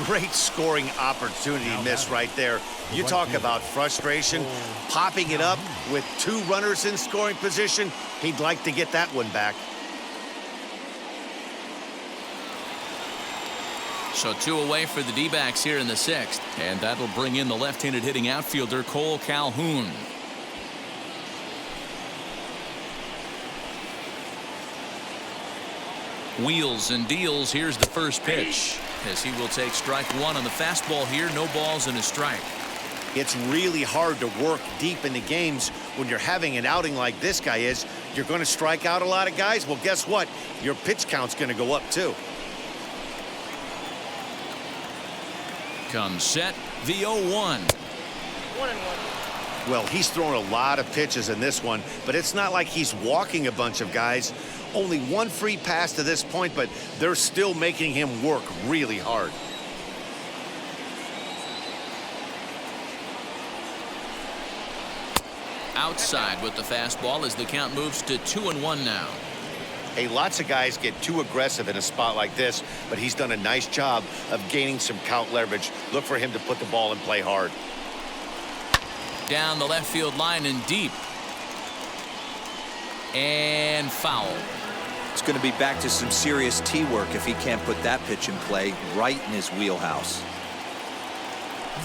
Great scoring opportunity missed right there. You talk about frustration, popping it up with 2 runners in scoring position. He'd like to get that one back. So 2 away for the D-backs here in the 6th, and that'll bring in the left-handed hitting outfielder Cole Calhoun. Wheels and deals. Here's the first pitch, as he will take strike 1 on the fastball here. No balls and a strike. It's really hard to work deep into games when you're having an outing like this guy is. You're going to strike out a lot of guys. Well, guess what? Your pitch count's going to go up too. Comes set, the 0-1. 1-1. Well, he's thrown a lot of pitches in this one, but it's not like he's walking a bunch of guys. Only 1 free pass to this point, but they're still making him work really hard. Outside with the fastball as the count moves to 2-1 now. Hey, lots of guys get too aggressive in a spot like this, but he's done a nice job of gaining some count leverage. Look for him to put the ball and play hard. Down the left field line and deep. And foul. It's going to be back to some serious tee work if he can't put that pitch in play right in his wheelhouse.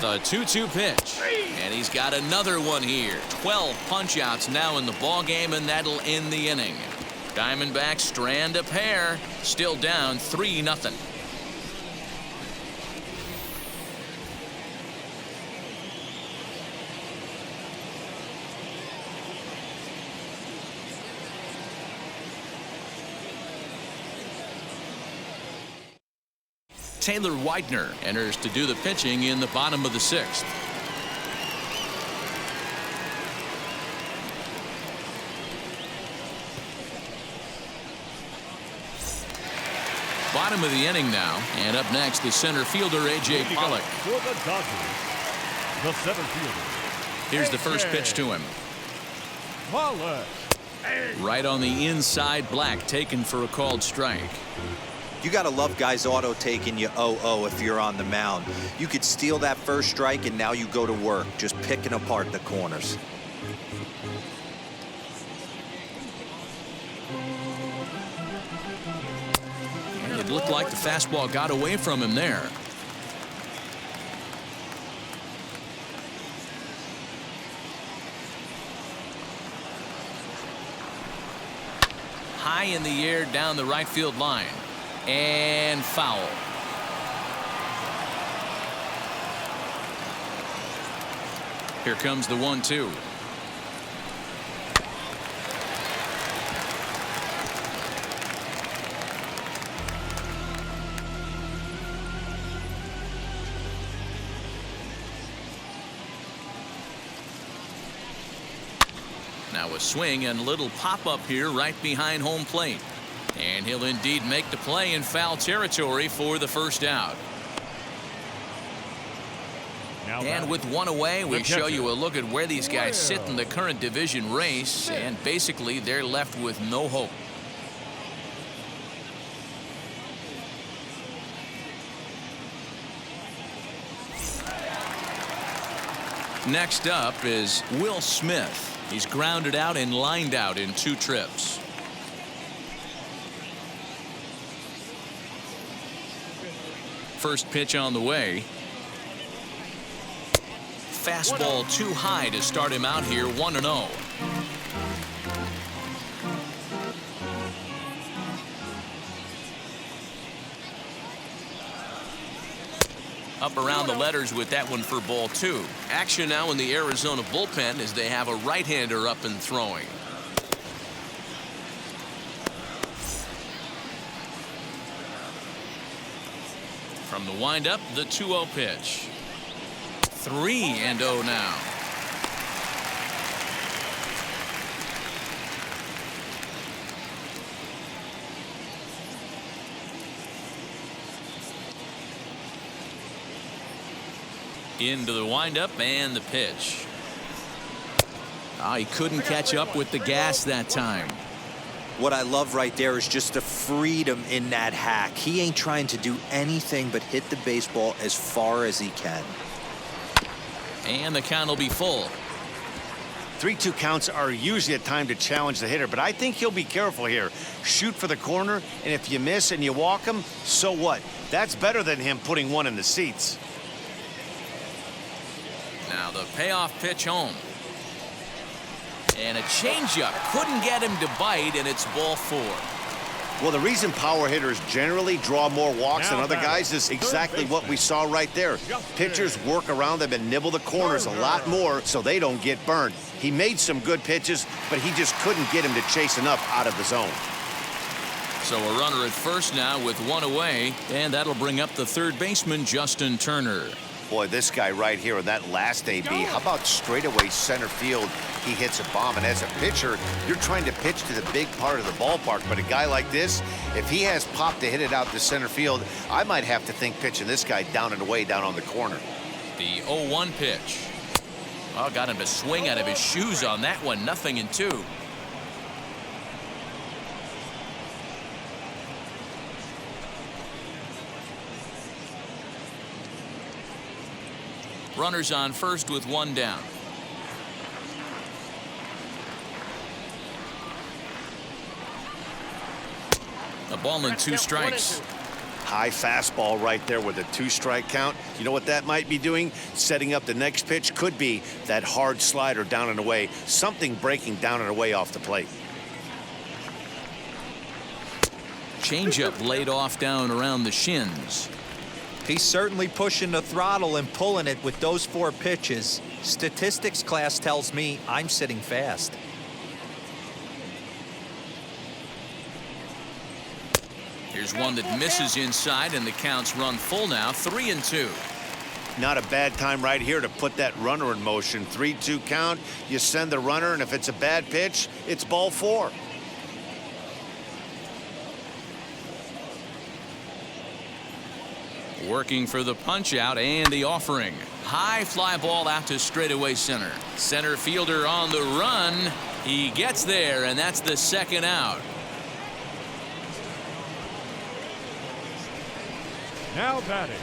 The 2-2 pitch, and he's got another one here. 12 punch-outs now in the ball game, and that'll end the inning. Diamondbacks strand a pair, still down 3-0. Taylor Widener enters to do the pitching in the bottom of the 6th. Bottom of the inning now, and up next the center fielder A.J. Pollock. For the Dodgers, the center fielder. Here's the first pitch to him. Pollock. Right on the inside, Black taken for a called strike. You got to love guys auto taking you 0-0 if you're on the mound. You could steal that first strike and now you go to work just picking apart the corners. It looked like the fastball got away from him there. High in the air down the right field line. And foul. Here comes the 1-2. Now a swing and a little pop-up here right behind home plate. And he'll indeed make the play in foul territory for the first out. And with one away, we show you a look at where these guys sit in the current division race. And basically, they're left with no hope. Next up is Will Smith. He's grounded out and lined out in 2 trips. First pitch on the way. Fastball too high to start him out here, 1-0. Up around the letters with that one for ball 2. Action now in the Arizona bullpen as they have a right-hander up and throwing. From the windup, the 2-0 pitch. 3-0 now. Into the windup and the pitch. He couldn't catch up with the gas that time. What I love right there is just the freedom in that hack. He ain't trying to do anything but hit the baseball as far as he can. And the count will be full. 3-2 counts are usually a time to challenge the hitter, but I think he'll be careful here. Shoot for the corner, and if you miss and you walk him, so what? That's better than him putting one in the seats. Now the payoff pitch home. And a changeup couldn't get him to bite, and it's ball 4. Well, the reason power hitters generally draw more walks than other guys is exactly what we saw right there. Pitchers work around them and nibble the corners a lot more so they don't get burned. He made some good pitches, but he just couldn't get him to chase enough out of the zone. So a runner at first now with 1 away, and that'll bring up the third baseman, Justin Turner. Boy, this guy right here in that last AB, how about straightaway center field? He hits a bomb, and as a pitcher, you're trying to pitch to the big part of the ballpark, but a guy like this, if he has pop to hit it out to center field, I might have to think pitching this guy down and away down on the corner. The 0-1 pitch. Got him to swing out of his shoes on that one. 0-2. Runners on first with 1 down. A ball and 2 strikes. High fastball right there with a 2-strike count. You know what that might be doing? Setting up the next pitch. Could be that hard slider down and away. Something breaking down and away off the plate. Changeup laid off down around the shins. He's certainly pushing the throttle and pulling it with those 4 pitches. Statistics class tells me I'm sitting fast. Here's one that misses inside, and the count's run full now. 3-2. Not a bad time right here to put that runner in motion. 3-2 count. You send the runner, and if it's a bad pitch, it's ball 4. Working for the punch out and the offering. High fly ball out to straightaway center. Center fielder on the run. He gets there, and that's the 2nd out. Now batting,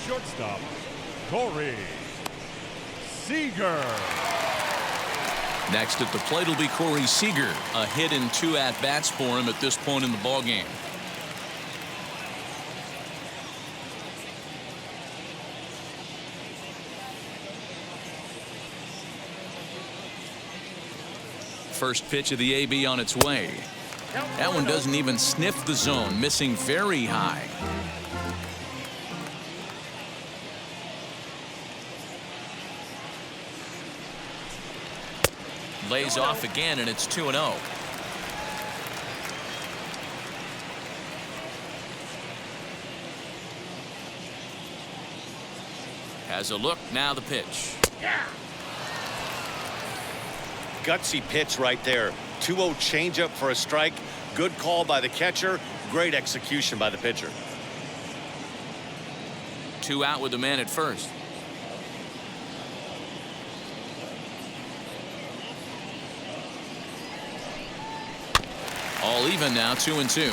shortstop, Corey Seeger. Next at the plate will be Corey Seeger. A hit in 2 at-bats for him at this point in the ballgame. first pitch of the AB on its way. That one doesn't even sniff the zone, missing very high. Lays off again, and it's 2-0. Has a look, now the pitch. Gutsy pitch right there. 2-0 changeup for a strike. Good call by the catcher. Great execution by the pitcher. 2 out with the man at first. All even now, 2-2.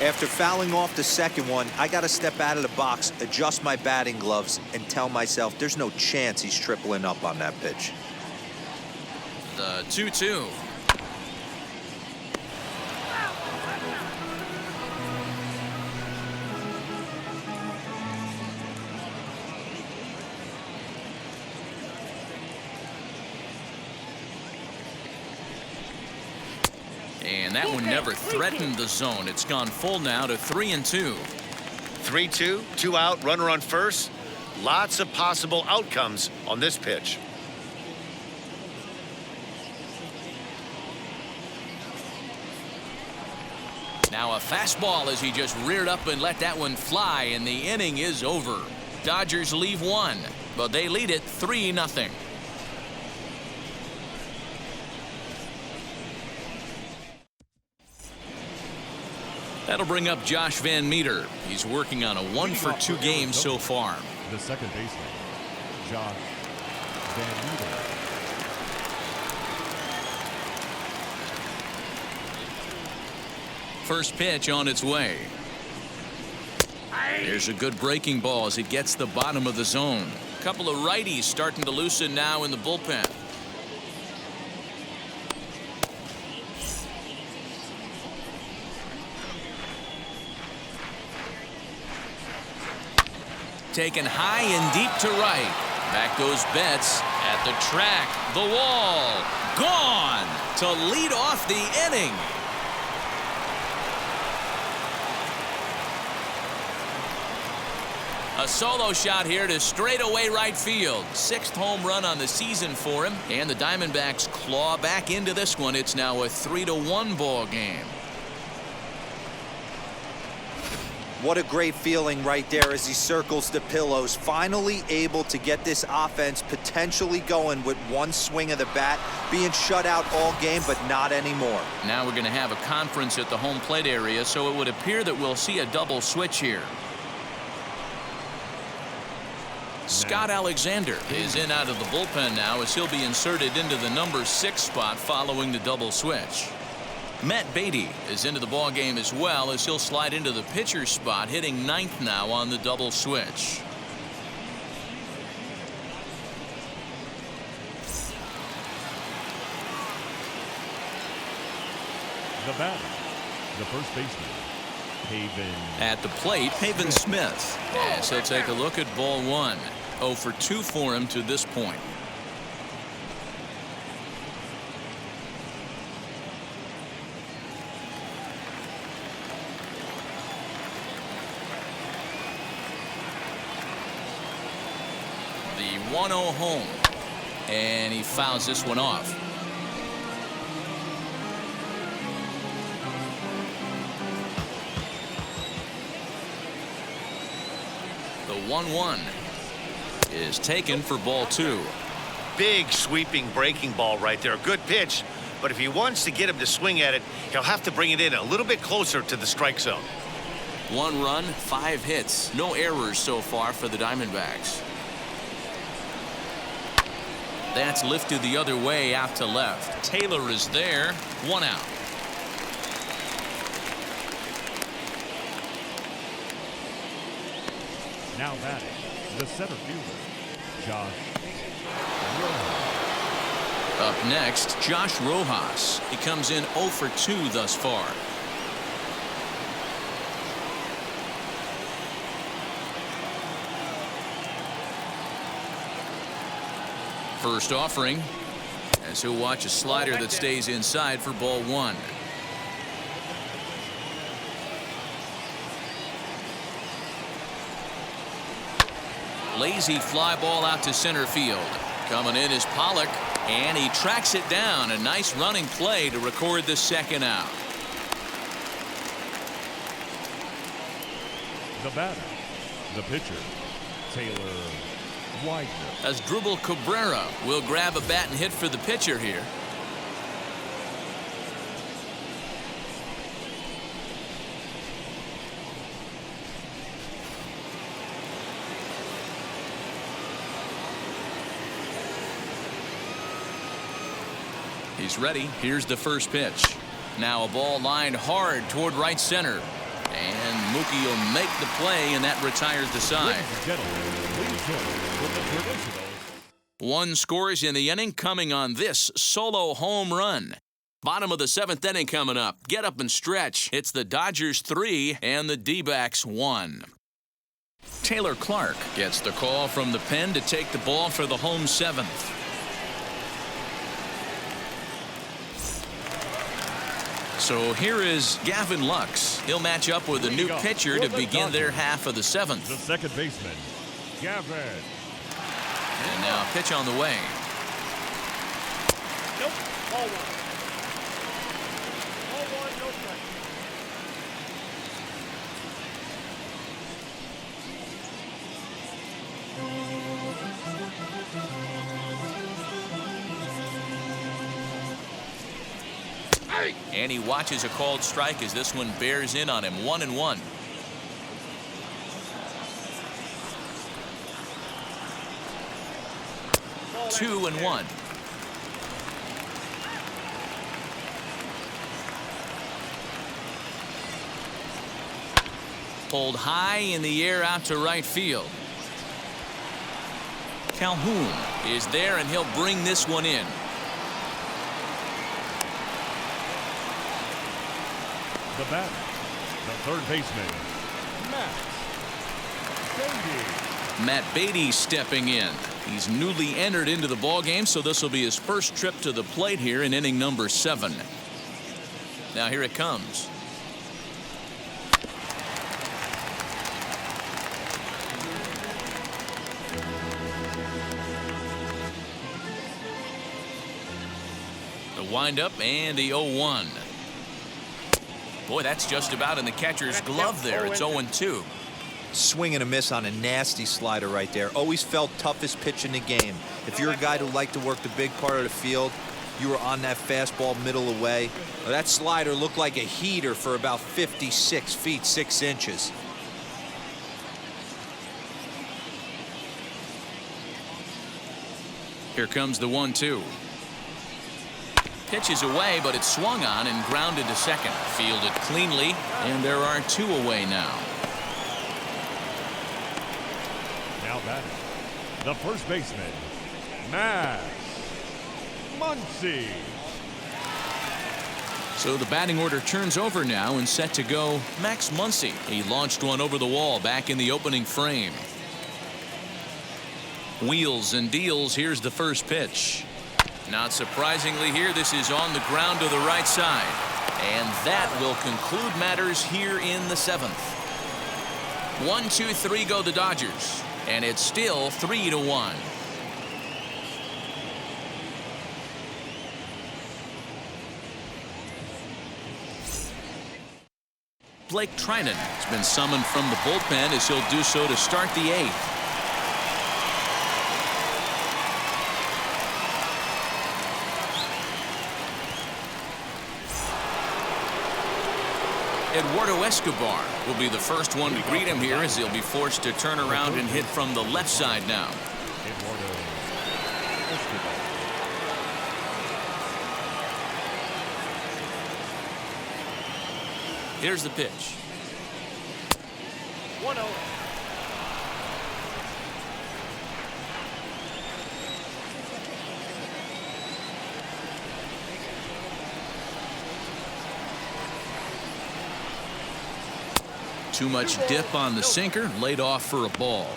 After fouling off the second one, I got to step out of the box, adjust my batting gloves, and tell myself there's no chance he's tripling up on that pitch. The 2-2. And that one never threatened the zone. It's gone full now to 3-2. 3-2, 2 out, runner on first. Lots of possible outcomes on this pitch. Now a fastball as he just reared up and let that one fly, and the inning is over. Dodgers leave one, but they lead it 3-0. That'll bring up Josh Van Meter. He's working on a 1-for-2 game so far. The second baseman, Josh Van Meter. First pitch on its way. There's a good breaking ball as it gets the bottom of the zone. A couple of righties starting to loosen now in the bullpen. Taken high and deep to right. Back goes Betts at the track. The wall. Gone to lead off the inning. A solo shot here to straightaway right field. 6th home run on the season for him. And the Diamondbacks claw back into this one. It's now a 3-1 ball game. What a great feeling right there as he circles the pillows. Finally able to get this offense potentially going with one swing of the bat. Being shut out all game, but not anymore. Now we're going to have a conference at the home plate area, so it would appear that we'll see a double switch here. Scott Alexander is in out of the bullpen now as he'll be inserted into the number 6 spot following the double switch. Matt Beatty is into the ball game as well as he'll slide into the pitcher spot, hitting 9th now on the double switch. The batter, the first baseman, Haven. At the plate, Haven Smith, as he'll take a look at ball 1. 0 for 2 for him to this point. The 1-0 home, and he fouls this one off. The 1-1 is taken for ball 2. Big sweeping breaking ball right there. Good pitch, but if he wants to get him to swing at it, he'll have to bring it in a little bit closer to the strike zone. 1 run, 5 hits, no errors so far for the Diamondbacks. That's lifted the other way out to left. Taylor is there. 1 out. Now batting, the center fielder, Josh Rojas. Up next, Josh Rojas. He comes in 0 for 2 thus far. First offering, as he'll watch a slider that stays inside for ball one. Lazy fly ball out to center field. Coming in is Pollock, and he tracks it down. A nice running play to record the second out. The batter, the pitcher, Taylor Widener. As Dribble Cabrera will grab a bat and hit for the pitcher here. He's ready. Here's the first pitch. Now a ball lined hard toward right center. And Mookie will make the play, and that retires the side. One scores in the inning, coming on this solo home run. Bottom of the seventh inning coming up. Get up and stretch. It's the Dodgers 3 and the D-backs 1. Taylor Clark gets the call from the pen to take the ball for the home seventh. So here is Gavin Lux. He'll match up with a new pitcher to begin their half of the seventh. The second baseman, Gavin. And now pitch on the way. Nope. Ball one. Ball one, no strike. And he watches a called strike as this one bears in on him. 1-1. Ball 2-1. Pulled high in the air out to right field. Calhoun is there, and he'll bring this one in. The batter, the third baseman, Matt Beatty stepping in. He's newly entered into the ballgame, so this will be his first trip to the plate here in inning number 7. Now here it comes. The windup and the 0-1. Boy, that's just about in the catcher's glove there. It's 0-2. Swing and a miss on a nasty slider right there. Always felt toughest pitch in the game. If you're a guy who liked to work the big part of the field, you were on that fastball middle away. Well, that slider looked like a heater for about 56 feet 6 inches. Here comes the 1-2. Pitch is away, but it's swung on and grounded to second. Fielded cleanly, and there are 2 away now. Now batting, the first baseman, Max Muncy. So the batting order turns over now, and set to go Max Muncy. He launched one over the wall back in the opening frame. Wheels and deals. Here's the first pitch. Not surprisingly here, this is on the ground to the right side. And that will conclude matters here in the 7th. 1-2-3 go the Dodgers. And it's still 3-1. Blake Trinan has been summoned from the bullpen, as he'll do so to start the 8th. Eduardo Escobar will be the first one to greet him here, as he'll be forced to turn around and hit from the left side now. Eduardo Escobar. Here's the pitch. 1-0. Too much dip on the sinker, laid off for a ball.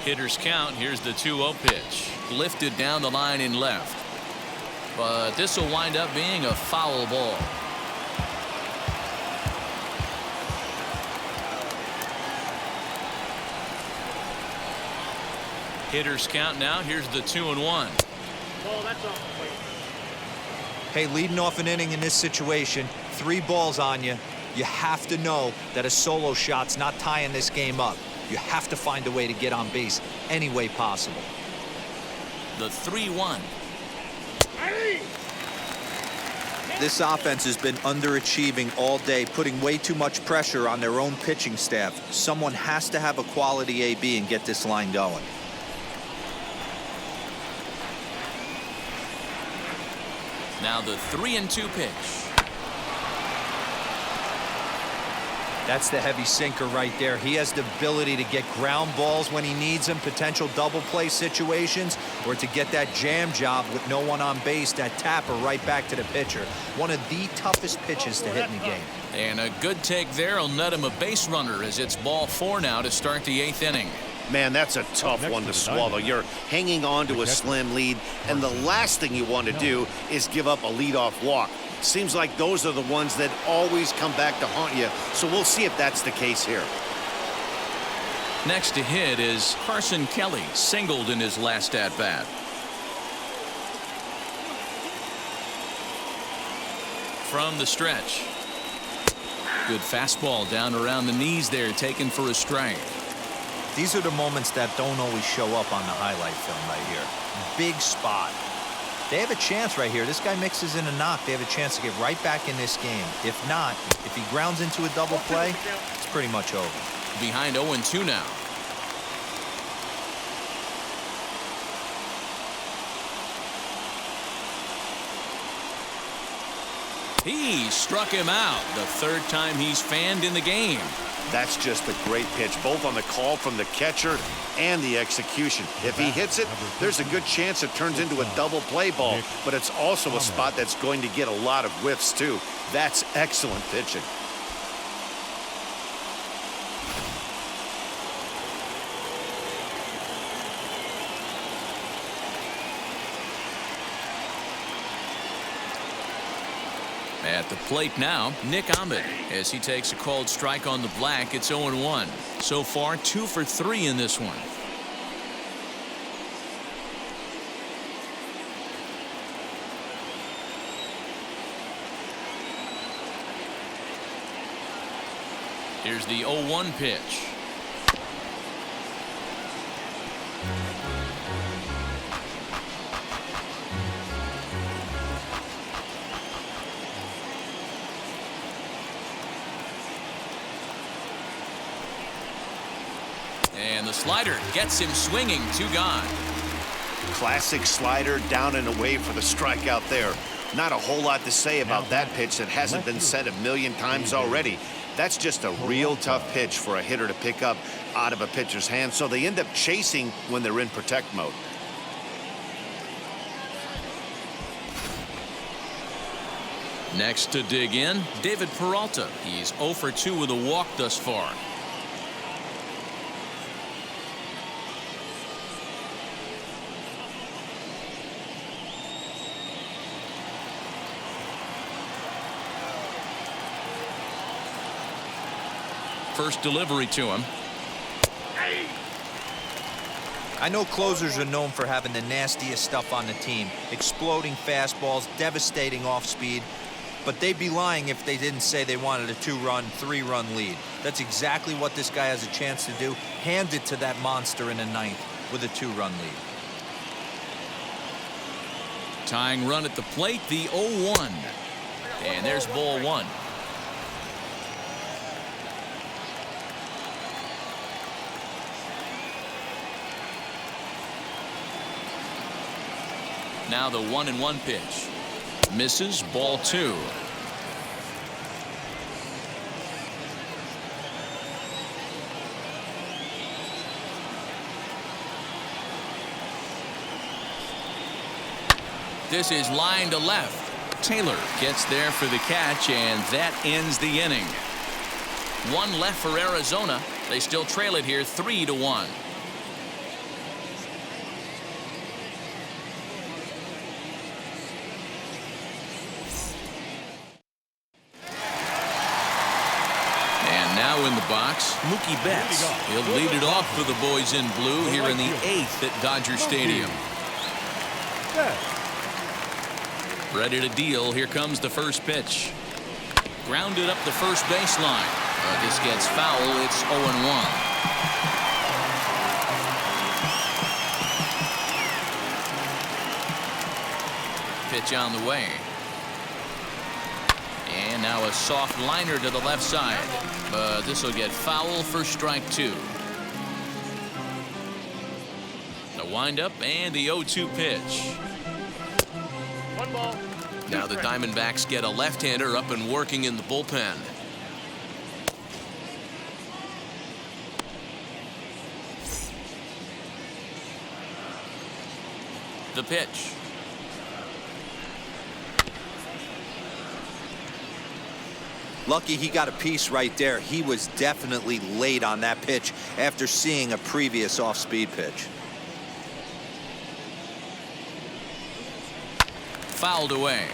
Hitter's count. Here's the 2-0 pitch. Lifted down the line in left. But this will wind up being a foul ball. Hitter's count now. Here's the 2-1. Ball, that's off the plate. Hey, leading off an inning in this situation, 3 balls on you. You have to know that a solo shot's not tying this game up. You have to find a way to get on base any way possible. The 3-1. This offense has been underachieving all day, putting way too much pressure on their own pitching staff. Someone has to have a quality AB and get this line going. Now the 3-2 pitch. That's the heavy sinker right there. He has the ability to get ground balls when he needs them, potential double play situations, or to get that jam job with no one on base, that tapper right back to the pitcher. One of the toughest pitches to hit in the game. And a good take there will net him a base runner as it's ball 4 now to start the 8th inning. Man, that's a tough one to swallow. You're hanging on to a slim lead, and the last thing you want to do is give up a leadoff walk. Seems like those are the ones that always come back to haunt you, so we'll see if that's the case here. Next to hit is Carson Kelly, singled in his last at-bat. From the stretch. Good fastball down around the knees there, taken for a strike. These are the moments that don't always show up on the highlight film right here. Big spot. They have a chance right here. This guy mixes in a knock. They have a chance to get right back in this game. If not, if he grounds into a double play, it's pretty much over. Behind 0-2 now. He struck him out. The 3rd time he's fanned in the game. That's just a great pitch, both on the call from the catcher and the execution. If he hits it, there's a good chance it turns into a double play ball, but it's also a spot that's going to get a lot of whiffs, too. That's excellent pitching. At the plate now, Nick Ahmed, as he takes a called strike on the black. It's 0-1. So far, 2 for 3 in this one. Here's the 0-1 pitch. And the slider gets him swinging. 2 gone. Classic slider down and away for the strikeout there. Not a whole lot to say about that pitch that hasn't been said a million times already. That's just a real tough pitch for a hitter to pick up out of a pitcher's hand, so they end up chasing when they're in protect mode. Next to dig in, David Peralta. He's 0 for 2 with a walk thus far. First delivery to him. I know closers are known for having the nastiest stuff on the team. Exploding fastballs, devastating off speed. But they'd be lying if they didn't say they wanted a 2-run, 3-run lead. That's exactly what this guy has a chance to do. Hand it to that monster in the 9th with a 2-run lead. Tying run at the plate, the 0-1. And there's ball 1. Now the 1-1 pitch. Misses, ball 2. This is line to left. Taylor gets there for the catch, and that ends the inning. 1 left for Arizona. They still trail it here 3-1. now in the box, Mookie Betts. He'll lead it off for the boys in blue here in the 8th at Dodger Stadium. Ready to deal. Here comes the first pitch. Grounded up the first baseline. This gets foul. It's 0-1. Pitch on the way. And now a soft liner to the left side. But this will get foul for strike 2. The windup and the 0-2 pitch. 1 ball. Now the Diamondbacks get a left-hander up and working in the bullpen. The pitch. Lucky he got a piece right there. He was definitely late on that pitch after seeing a previous off-speed pitch. Fouled away.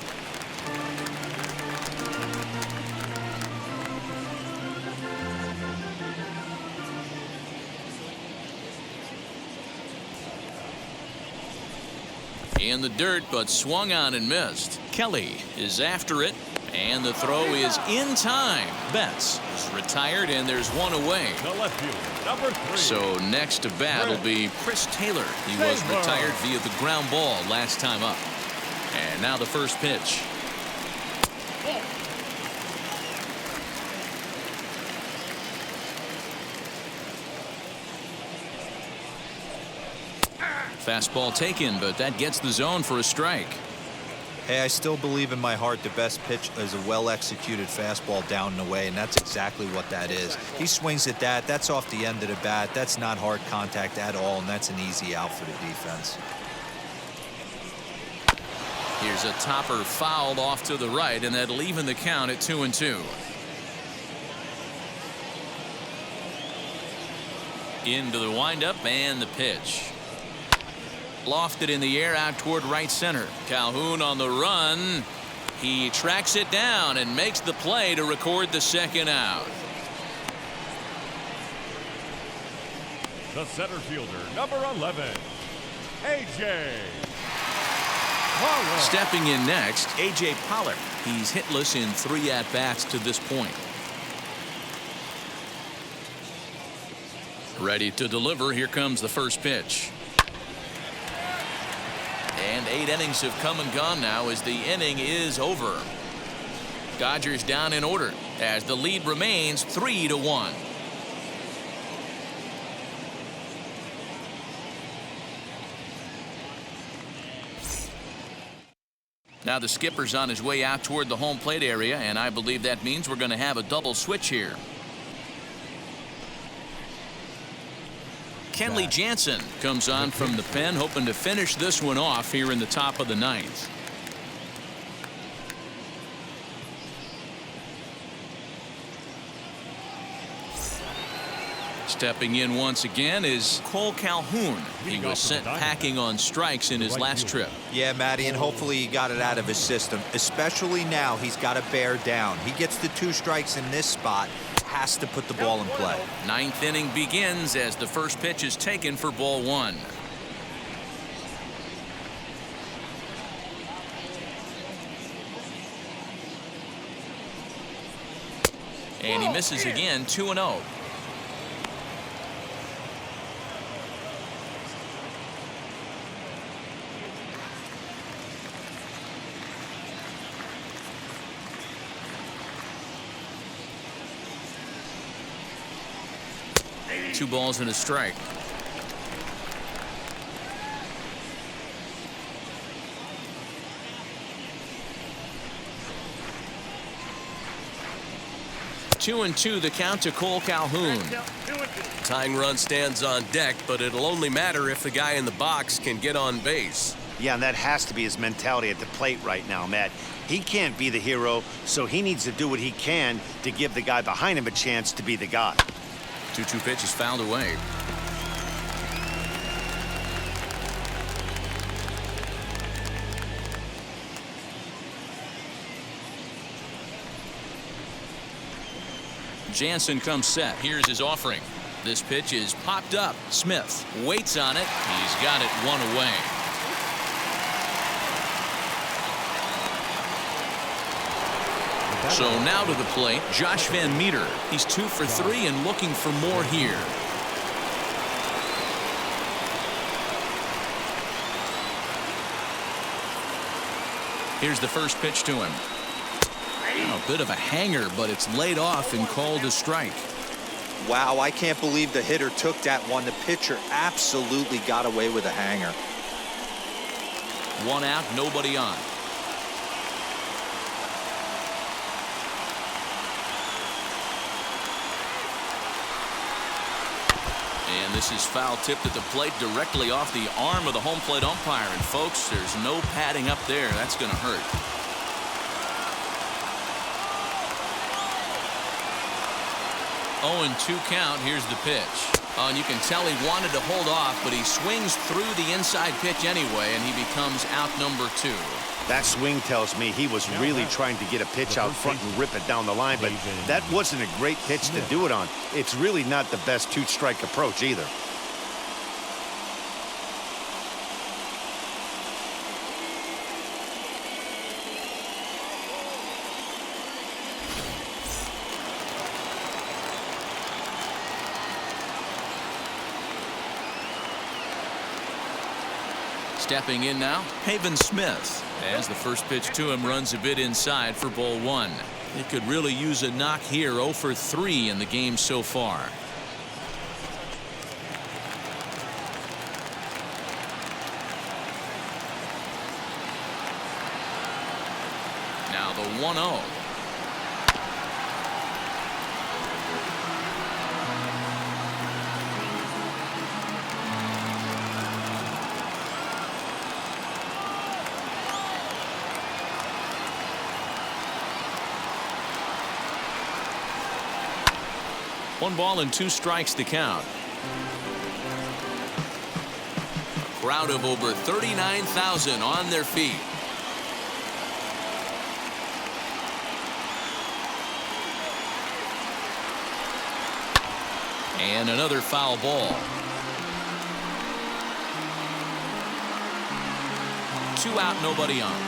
In the dirt, but swung on and missed. Kelly is after it, and the throw is in time. Betts is retired, and there's one away. The left fielder, number 3. So next to bat will be Chris Taylor. He was retired via the ground ball last time up. And now the first pitch. Fastball taken, but that gets the zone for a strike. Hey, I still believe in my heart the best pitch is a well-executed fastball down and away, and that's exactly what that is. He swings at that. That's off the end of the bat. That's not hard contact at all, and that's an easy out for the defense. Here's a topper fouled off to the right, and that'll even the count at 2-2. Into the windup and the pitch. Lofted in the air out toward right center. Calhoun on the run. He tracks it down and makes the play to record the second out. The center fielder, number 11, A.J. Pollock. Stepping in next, A.J. Pollock. He's hitless in 3 at-bats to this point. Ready to deliver. Here comes the first pitch. And 8 innings have come and gone now as the inning is over. Dodgers down in order as the lead remains 3-1. Now the skipper's on his way out toward the home plate area, and I believe that means we're going to have a double switch here. Kenley Jansen comes on from the pen, hoping to finish this one off here in the top of the 9th. Stepping in once again is Cole Calhoun. He was sent packing on strikes in his last trip. Yeah, Matty, and hopefully he got it out of his system, especially now he's got to bear down. He gets the 2 strikes in this spot, has to put the ball in play. 9th inning begins as the first pitch is taken for ball 1. And he misses again, 2-0. Two balls and a strike. Two and two, the count to Cole Calhoun. Tying run stands on deck, but it'll only matter if the guy in the box can get on base. Yeah, and that has to be his mentality at the plate right now, Matt. He can't be the hero, so he needs to do what he can to give the guy behind him a chance to be the guy. 2-2 pitch is fouled away. Jansen comes set. Here's his offering. This pitch is popped up. Smith waits on it. He's got it one away. So now to the plate, Josh Van Meter. He's 2 for 3 and looking for more here. Here's the first pitch to him. A bit of a hanger, but it's laid off and called a strike. Wow, I can't believe the hitter took that one. The pitcher absolutely got away with a hanger. 1 out, nobody on. And this is foul tipped at the plate directly off the arm of the home plate umpire. And folks, there's no padding up there. That's going to hurt. 0-2 count. Here's the pitch. And you can tell he wanted to hold off, but he swings through the inside pitch anyway, and he becomes out number 2. That swing tells me he was really trying to get a pitch out front and rip it down the line, but that wasn't a great pitch to do it on. It's really not the best 2-strike approach either. Stepping in now, Haven Smith. As the first pitch to him runs a bit inside for ball 1. He could really use a knock here. 0 for 3 in the game so far. Now the 1-0. One ball and 2 strikes to count. A crowd of over 39,000 on their feet. And another foul ball. 2 out, nobody on.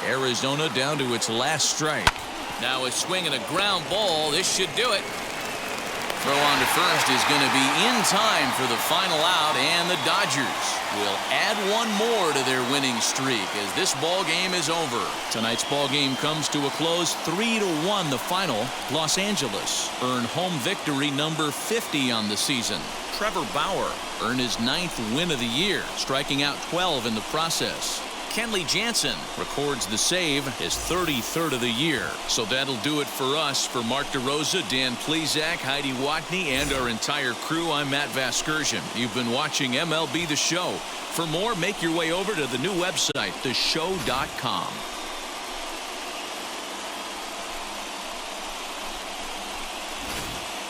Arizona down to its last strike. Now a swing and a ground ball. This should do it. Throw on to first is going to be in time for the final out, and the Dodgers will add 1 more to their winning streak as this ball game is over. Tonight's ball game comes to a close. 3-1 the final. Los Angeles earn home victory number 50 on the season. Trevor Bauer earned his 9th win of the year, striking out 12 in the process. Kenley Jansen records the save, his 33rd of the year. So that'll do it for us. For Mark DeRosa, Dan Plesac, Heidi Watney, and our entire crew, I'm Matt Vasgersian. You've been watching MLB The Show. For more, make your way over to the new website, theshow.com.